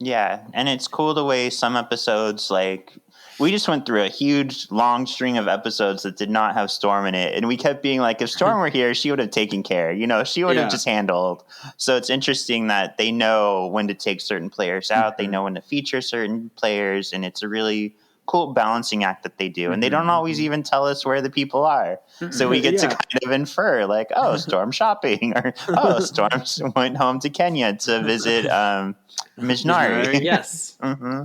Yeah, and it's cool the way some episodes, like, we just went through a huge, long string of episodes that did not have Storm in it, and we kept being like, if Storm were here, she would have taken care, she would have just handled. So it's interesting that they know when to take certain players out, they know when to feature certain players, and it's a really cool balancing act that they do, and they don't always even tell us where the people are, so we get to kind of infer, like, oh, Storm shopping, or oh, Storm went home to Kenya to visit Mijnari. Yes. Mm-hmm.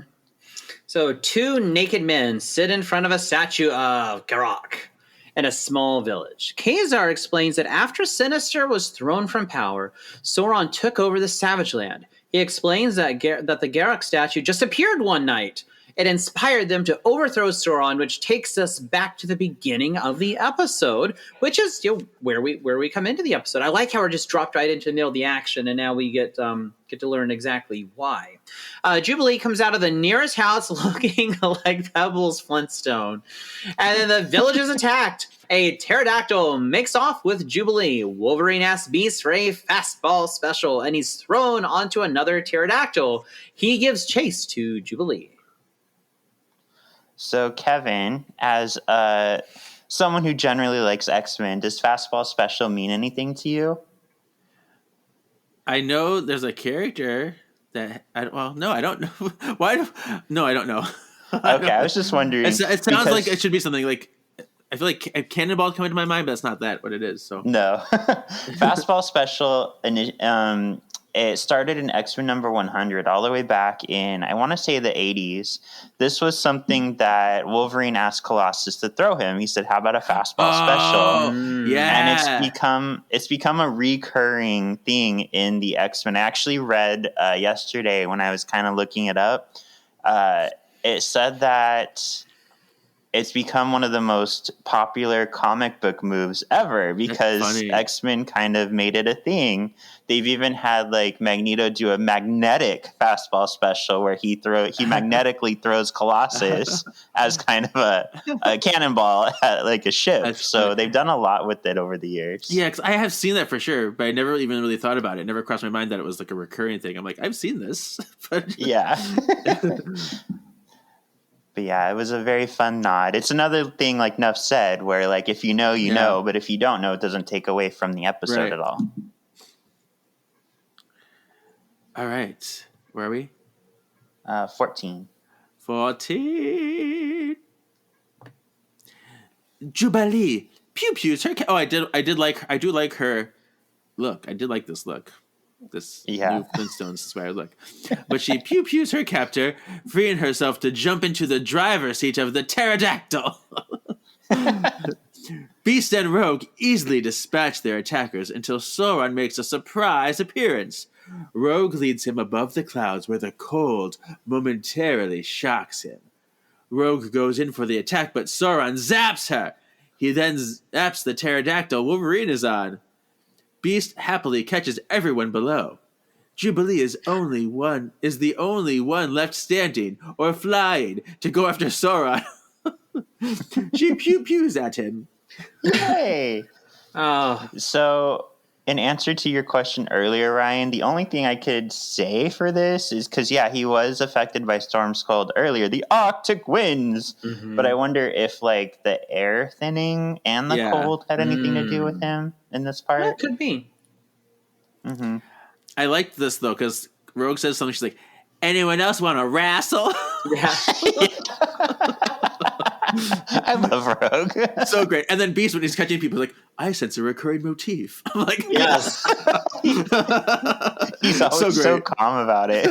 So 2 naked men sit in front of a statue of Garak in a small village. Kazar explains that after Sinister was thrown from power, Sauron took over the Savage Land. He explains that the Garak statue just appeared one night. It inspired them to overthrow Sauron, which takes us back to the beginning of the episode, which is where we come into the episode. I like how we're just dropped right into the middle of the action, and now we get to learn exactly why. Jubilee comes out of the nearest house looking like Pebbles Flintstone, and then the village is attacked. A pterodactyl makes off with Jubilee. Wolverine asks Beast for a fastball special, and he's thrown onto another pterodactyl. He gives chase to Jubilee. So, Kevin, as someone who generally likes X-Men, does fastball special mean anything to you? I know there's a character that I don't know. Why? No, I don't know. Okay, I was just wondering. It sounds like it should be something like. I feel like a cannonball coming to my mind, but that's not what it is. So no, fastball special. It started in X-Men number 100 all the way back in, I want to say, the 80s. This was something that Wolverine asked Colossus to throw him. He said, "How about a fastball special?" Yeah, and it's become a recurring thing in the X-Men. I actually read yesterday when I was kind of looking it up. It said that it's become one of the most popular comic book moves ever because X-Men kind of made it a thing. They've even had like Magneto do a magnetic fastball special where he magnetically throws Colossus as kind of a cannonball at like a ship. So they've done a lot with it over the years. Yeah, because I have seen that for sure, but I never even really thought about it. It never crossed my mind that it was like a recurring thing. I'm like, I've seen this. But yeah. But yeah, it was a very fun nod. It's another thing, like Nuff said, where like if you know, you know, but if you don't know, it doesn't take away from the episode at all. All right. Where are we? 14. 14. Jubilee. Pew pews. Her. I do like her look. I did like this look. This new Flintstones square look. But she pew pews her captor, freeing herself to jump into the driver's seat of the pterodactyl. Beast and Rogue easily dispatch their attackers until Sauron makes a surprise appearance. Rogue leads him above the clouds where the cold momentarily shocks him. Rogue goes in for the attack, but Sauron zaps her. He then zaps the pterodactyl Wolverine is on. Beast happily catches everyone below. Jubilee is the only one left standing or flying to go after Sauron. She pew pews at him. Yay! So, in answer to your question earlier, Ryan, the only thing I could say for this is because, he was affected by storms called earlier the Arctic winds. Mm-hmm. But I wonder if, like, the air thinning and the cold had anything to do with him in this part. That could be. Mm-hmm. I liked this, though, because Rogue says something. She's like, anyone else want to wrestle? Yeah. I love Rogue. So great. And then Beast, when he's catching people, is like, I sense a recurring motif. I'm like, yes. He's always so calm about it.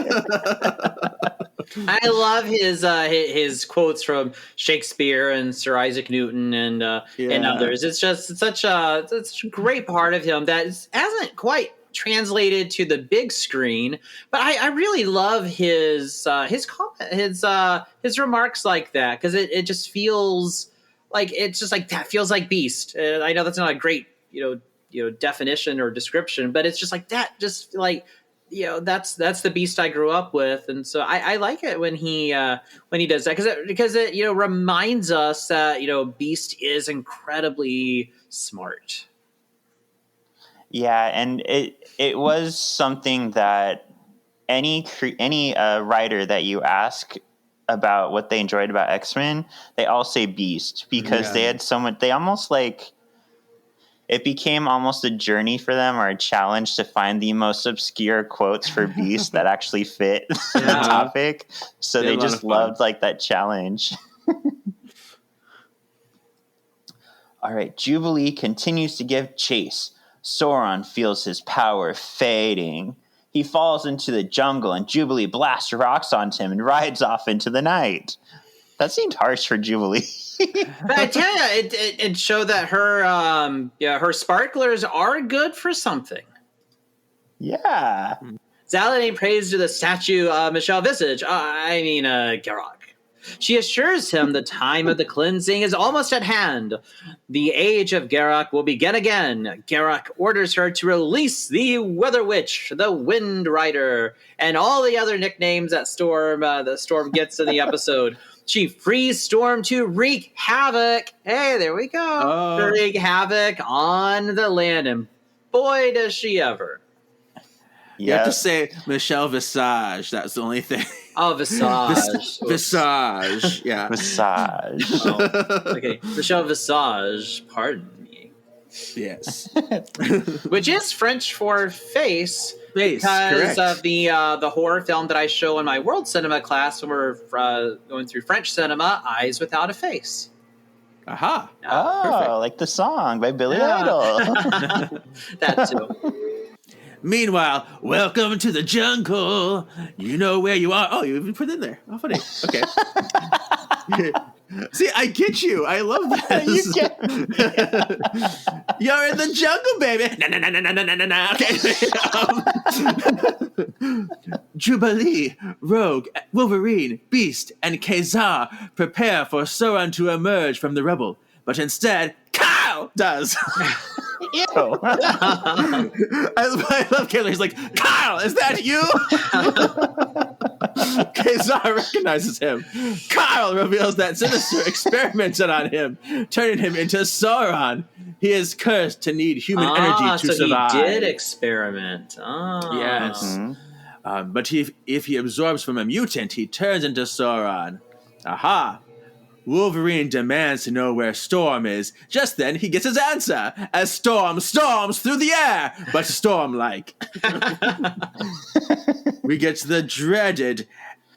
I love his quotes from Shakespeare and Sir Isaac Newton and others. It's such a great part of him that hasn't quite translated to the big screen, but I really love his remarks like that because it just feels like that feels like Beast. I know that's not a great definition or description, but it's just like that. Just like that's the Beast I grew up with, and so I like it when he does that because it reminds us that Beast is incredibly smart. Yeah, and it was something that any writer that you ask about what they enjoyed about X-Men, they all say Beast because they had so much. They almost like it became almost a journey for them or a challenge to find the most obscure quotes for Beast that actually fit the topic. So they just loved like that challenge. All right, Jubilee continues to give chase. Sauron feels his power fading. He falls into the jungle and Jubilee blasts rocks onto him and rides off into the night. That seemed harsh for Jubilee. But I tell you, it showed that her sparklers are good for something. Yeah. Zaladane prays to the statue Michelle Visage. Garrock. She assures him the time of the cleansing is almost at hand. The age of Garak will begin again. Garak orders her to release the Weather Witch, the Wind Rider, and all the other nicknames that Storm gets in the episode. She frees Storm to wreak havoc. Hey, there we go. To wreak havoc on the land, and boy, does she ever. You have to say Michelle Visage. That's the only thing. Oh, Visage. Visage. Yeah. Visage. Oh, okay. Michelle Visage. Pardon me. Yes. Which is French for face. Face, because correct. of the horror film that I show in my world cinema class when we're going through French cinema, Eyes Without a Face. Aha. Oh, Perfect. like the song by Billy Idol. That too. Meanwhile, welcome to the jungle. You know where you are. Oh, you even put it in there. Oh, funny. Okay. See, I get you. I love this. You get You're in the jungle, baby. Na. Okay. Jubilee, Rogue, Wolverine, Beast, and Kazar prepare for Sauron to emerge from the rubble. But instead, Kyle does. Ew. I love Kayla. He's like, Kyle, is that you? Kazar recognizes him. Kyle reveals that Sinister experimented on him, turning him into Sauron. He is cursed to need human energy to survive. He did experiment. Yes. Mm-hmm. But if he absorbs from a mutant, he turns into Sauron. Aha! Wolverine demands to know where Storm is. Just then, he gets his answer as Storm storms through the air, but Storm-like. We get the dreaded,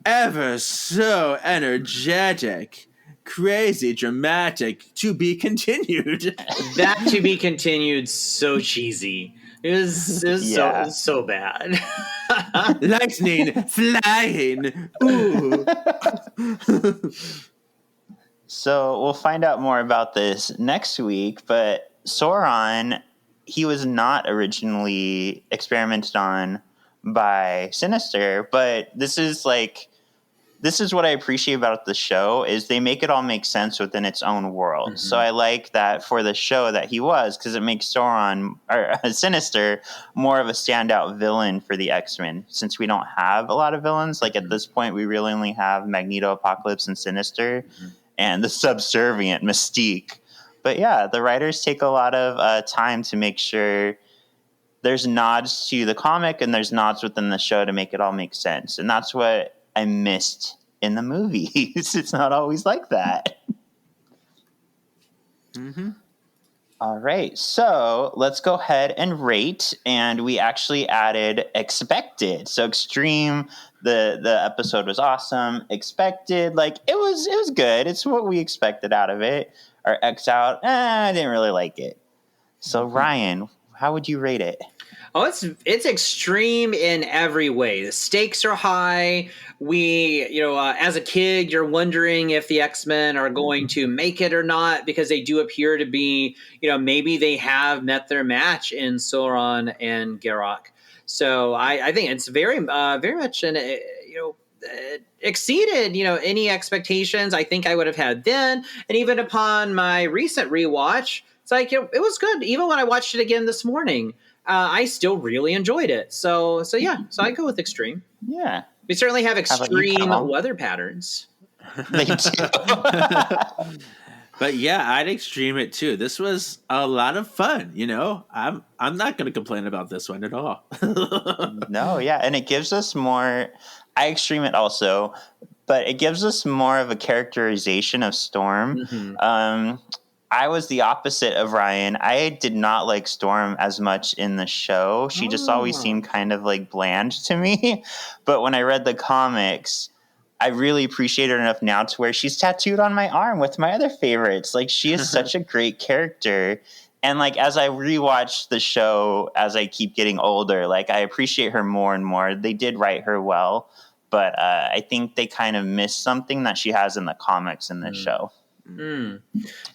ever so energetic, crazy, dramatic, to be continued. That to be continued. So cheesy. It was so bad. Lightning flying. Ooh. So we'll find out more about this next week, but Sauron, he was not originally experimented on by Sinister, but this is what I appreciate about the show is they make it all make sense within its own world. Mm-hmm. So I like that for the show that he was, because it makes Sauron or Sinister more of a standout villain for the X-Men, since we don't have a lot of villains. Like at this point, we really only have Magneto, Apocalypse, and Sinister. Mm-hmm. And the subservient Mystique. But yeah, the writers take a lot of time to make sure there's nods to the comic and there's nods within the show to make it all make sense. And that's what I missed in the movies. It's not always like that. Mm-hmm. All right, so let's go ahead and rate. And we actually added expected. So extreme, the episode was awesome. Expected, like it was good. It's what we expected out of it. Or X out, I didn't really like it. So Ryan, how would you rate it? Oh, it's extreme in every way. The stakes are high. As a kid, you're wondering if the X-Men are going to make it or not, because they do appear to be, maybe they have met their match in Sauron and Garak. So I think it's very much exceeded, any expectations I think I would have had then. And even upon my recent rewatch, it's like, it was good. Even when I watched it again this morning, I still really enjoyed it. So yeah, so I go with extreme. Yeah. We certainly have extreme weather patterns. They do. But yeah, I'd extreme it too. This was a lot of fun, I'm not going to complain about this one at all. No, yeah, and it gives us more. I extreme it also, but it gives us more of a characterization of Storm. Mm-hmm. I was the opposite of Ryan. I did not like Storm as much in the show. She just always seemed kind of like bland to me. But when I read the comics, I really appreciate her enough now to where she's tattooed on my arm with my other favorites. Like, she is such a great character. And like, as I rewatch the show, as I keep getting older, like I appreciate her more and more. They did write her well, but I think they kind of missed something that she has in the comics in this show. Mm.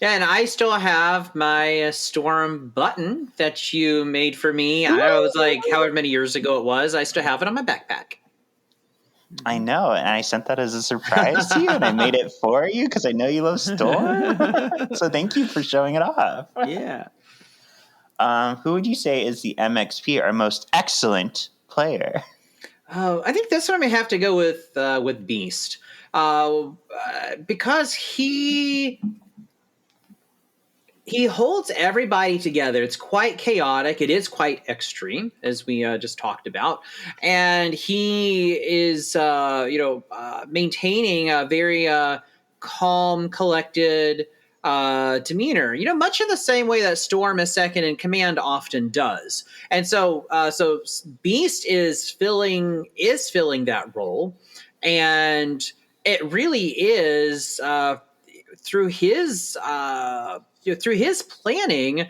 Yeah, and I still have my Storm button that you made for me. I was like, however many years ago it was, I still have it on my backpack. I know, and I sent that as a surprise to you, and I made it for you because I know you love Storm. So thank you for showing it off. Yeah. Who would you say is the MXP, our most excellent player? Oh, I think this one may have to go with Beast, because he holds everybody together. It's quite chaotic. It is quite extreme, as we just talked about, and he is maintaining a very calm, collected demeanor. Much in the same way that Storm is second in command often does. And so Beast is filling that role, and it really is through his planning.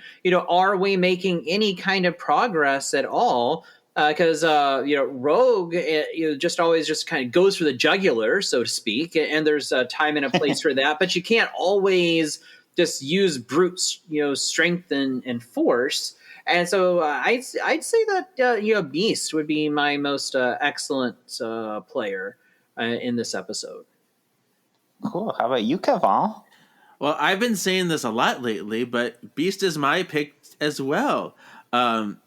Are we making any kind of progress at all? Because Rogue just always just kind of goes for the jugular, so to speak, and there's a time and a place for that. But you can't always just use brute strength and force. And so I'd say that Beast would be my most excellent player in this episode. Cool. How about you, Kevin? Well, I've been saying this a lot lately, but Beast is my pick as well.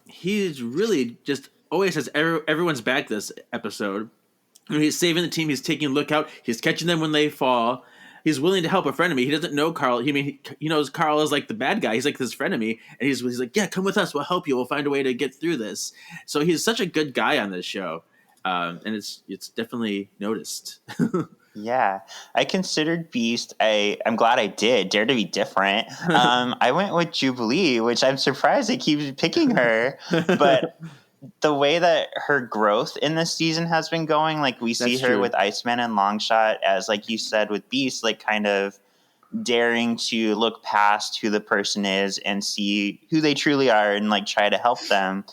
He's really just always has everyone's back this episode. He's saving the team. He's taking a look out. He's catching them when they fall. He's willing to help a frenemy. He doesn't know Carl. He knows Carl is like the bad guy. He's like his frenemy, and he's like, yeah, come with us. We'll help you. We'll find a way to get through this. So he's such a good guy on this show, and it's definitely noticed. Yeah, I considered Beast. I'm glad I did. Dare to be different. I went with Jubilee, which I'm surprised I keep picking her. But the way that her growth in this season has been going, like we see her with Iceman and Longshot, as like you said with Beast, like kind of daring to look past who the person is and see who they truly are and like try to help them.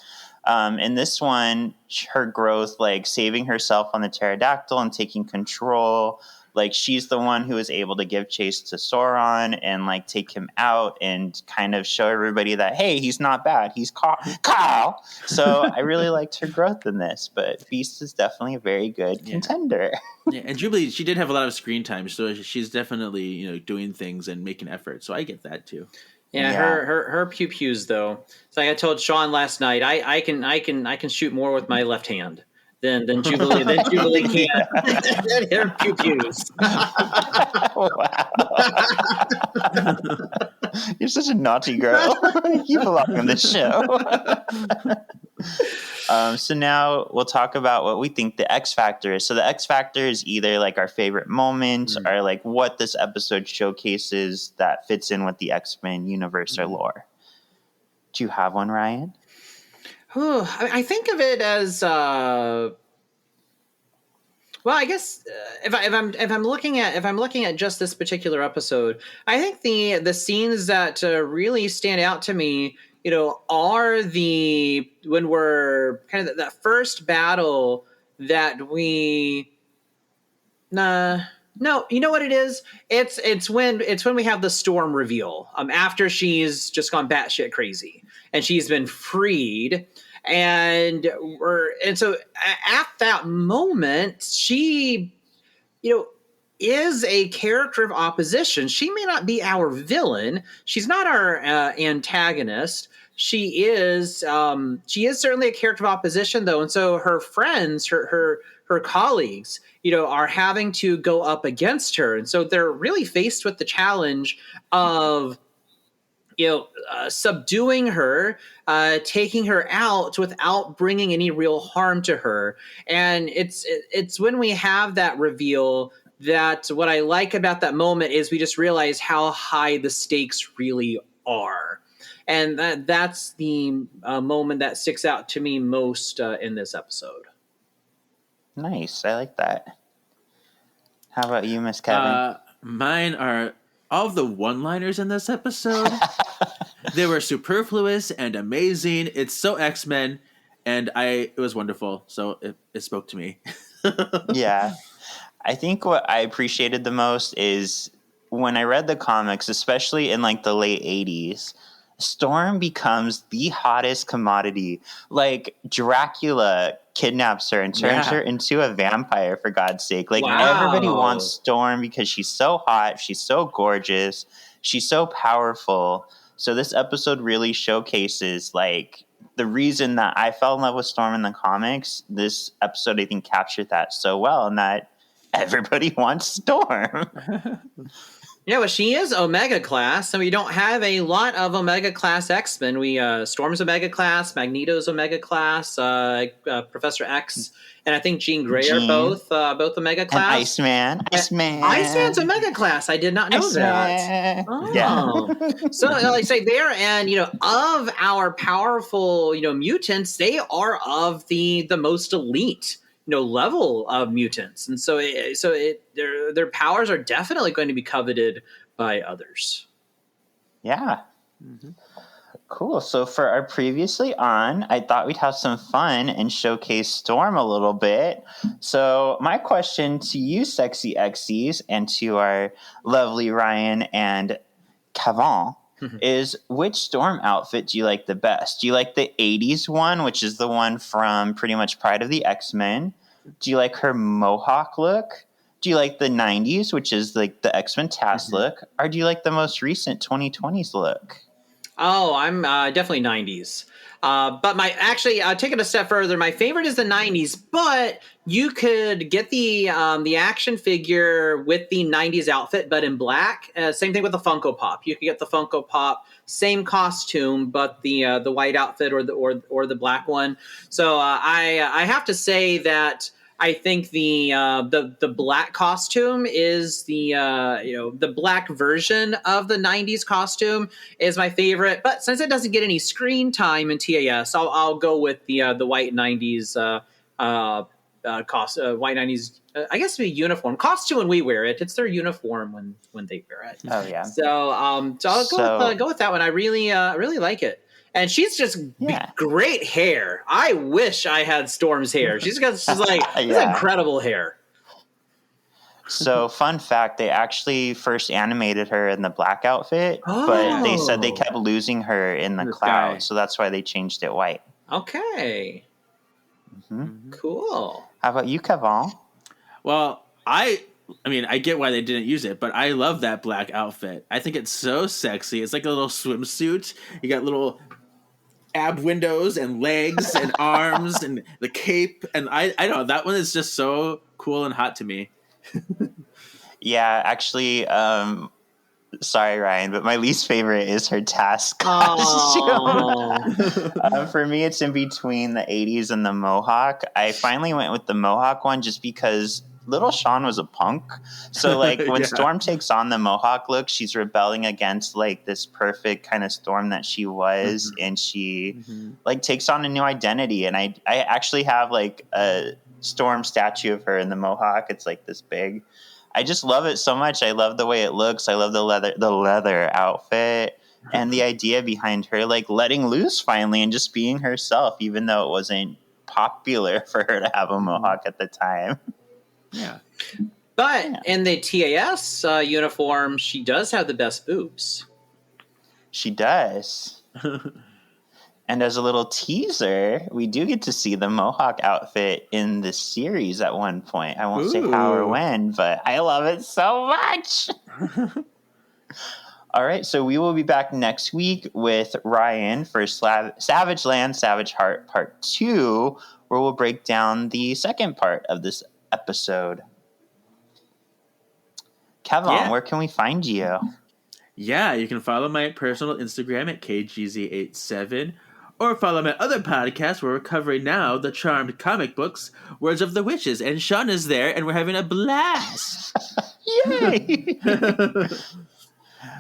In this one, her growth, like saving herself on the pterodactyl and taking control, like she's the one who is able to give chase to Sauron and like take him out and kind of show everybody that, hey, he's not bad. He's Carl. So I really liked her growth in this, but Beast is definitely a very good contender. Yeah, and Jubilee, she did have a lot of screen time, so she's definitely doing things and making effort. So I get that too. Yeah, her pew pews though. It's like I told Shawn last night. I can shoot more with my left hand than Jubilee can. Her pew pews. Wow. You're such a naughty girl. You belong on this show. So now we'll talk about what we think the X Factor is. So the X Factor is either like our favorite moment or like what this episode showcases that fits in with the X-Men universe or lore. Do you have one, Ryan? I think of it as well. I guess if I'm looking at just this particular episode, I think the scenes that really stand out to me, are when we're kind of that first battle that we. No, you know what it is? It's when we have the Storm reveal. After she's just gone batshit crazy and she's been freed. And so at that moment, she, is a character of opposition. She may not be our villain. She's not our antagonist. She is certainly a character of opposition, though. And so her friends, her colleagues, are having to go up against her. And so they're really faced with the challenge of subduing her, taking her out without bringing any real harm to her. And it's when we have that reveal that what I like about that moment is we just realize how high the stakes really are. And that's the moment that sticks out to me most in this episode. Nice. I like that. How about you, Miss Kevin? Mine are all of the one-liners in this episode. They were superfluous and amazing. It's so X-Men, and it was wonderful. So it spoke to me. Yeah. I think what I appreciated the most is when I read the comics, especially in like the late 80s, Storm becomes the hottest commodity. Like Dracula kidnaps her and turns her into a vampire, for God's sake. Like everybody wants Storm because she's so hot, she's so gorgeous, she's so powerful. So this episode really showcases like the reason that I fell in love with Storm in the comics. This episode, I think, captured that so well, and that everybody wants Storm. Yeah, well, she is Omega class, and we don't have a lot of Omega class X-Men. We Storm's Omega class, Magneto's Omega class, Professor X, and I think Jean Grey are both Omega class. And Iceman's Omega class. I did not know that. Oh. Yeah. So, like I say, there, and of our powerful mutants, they are of the most elite level of mutants, and so their powers are definitely going to be coveted by others. Yeah. Cool. So for our previously on, I thought we'd have some fun and showcase Storm a little bit. So my question to you, Sexy Xyz, and to our lovely Ryan and Kevin, is which Storm outfit do you like the best? Do you like the 80s one, which is the one from pretty much Pride of the X-Men? Do you like her mohawk look? Do you like the 90s, which is like the X-Men Task look? Or do you like the most recent 2020s look? Oh, I'm definitely 90s. But take it a step further. My favorite is the 90s, but you could get the action figure with the 90s outfit, but in black. Same thing with the Funko Pop. You could get the Funko Pop, same costume, but the white outfit or the black one. So I have to say that I think the black costume is the black version of the 90s costume is my favorite. But since it doesn't get any screen time in TAS, I'll go with the white 90s white 90s. I guess it'd be uniform costume when we wear it. It's their uniform when they wear it. Oh yeah. So I'll go with that one. I really like it. And she's just great hair. I wish I had Storm's hair. She's like incredible hair. So, fun fact, they actually first animated her in the black outfit, but they said they kept losing her in the cloud, so that's why they changed it white. Okay. Cool. How about you, Kevin? Well, I get why they didn't use it, but I love that black outfit. I think it's so sexy. It's like a little swimsuit. You got little ab windows and legs and arms and the cape, and I don't know, that one is just so cool and hot to me. Yeah, actually, sorry Ryan, but my least favorite is her Task costume. For me, it's in between the 80s and the mohawk. I finally went with the mohawk one just because little Shawn was a punk. So like when Storm takes on the mohawk look, she's rebelling against like this perfect kind of Storm that she was, and she like takes on a new identity. And I actually have like a Storm statue of her in the mohawk. It's like this big. I just love it so much. I love the way it looks. I love the leather outfit and the idea behind her like letting loose finally and just being herself, even though it wasn't popular for her to have a mohawk at the time. Yeah. But in the TAS uniform, she does have the best boobs. She does. And as a little teaser, we do get to see the mohawk outfit in the series at one point. I won't say how or when, but I love it so much. All right, so we will be back next week with Ryan for Savage Land, Savage Heart Part 2, where we'll break down the second part of this episode. Kevin, where can we find you? Yeah, you can follow my personal Instagram at KGZ87, or follow my other podcast where we're covering now the charmed comic books, Words of the Witches, and Shawn is there, and we're having a blast. Yay!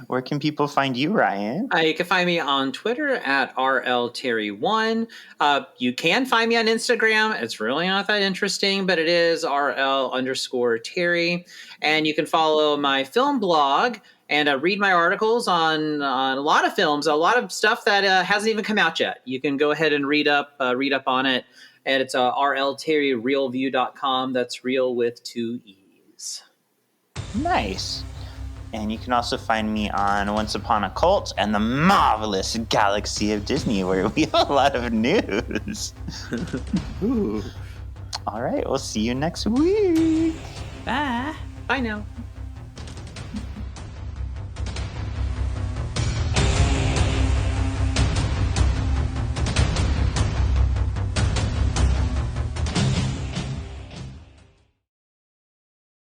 Where can people find you, Ryan? You can find me on Twitter at RLTerry1. You can find me on Instagram. It's really not that interesting, but it is RL_Terry. And you can follow my film blog and read my articles on a lot of films, a lot of stuff that hasn't even come out yet. You can go ahead and read up on it. And it's RLTerryRealView.com. That's real with 2 E's. Nice. And you can also find me on Once Upon a Cult and the marvelous Galaxy of Disney, where we have a lot of news. Ooh. All right, we'll see you next week. Bye. Bye now.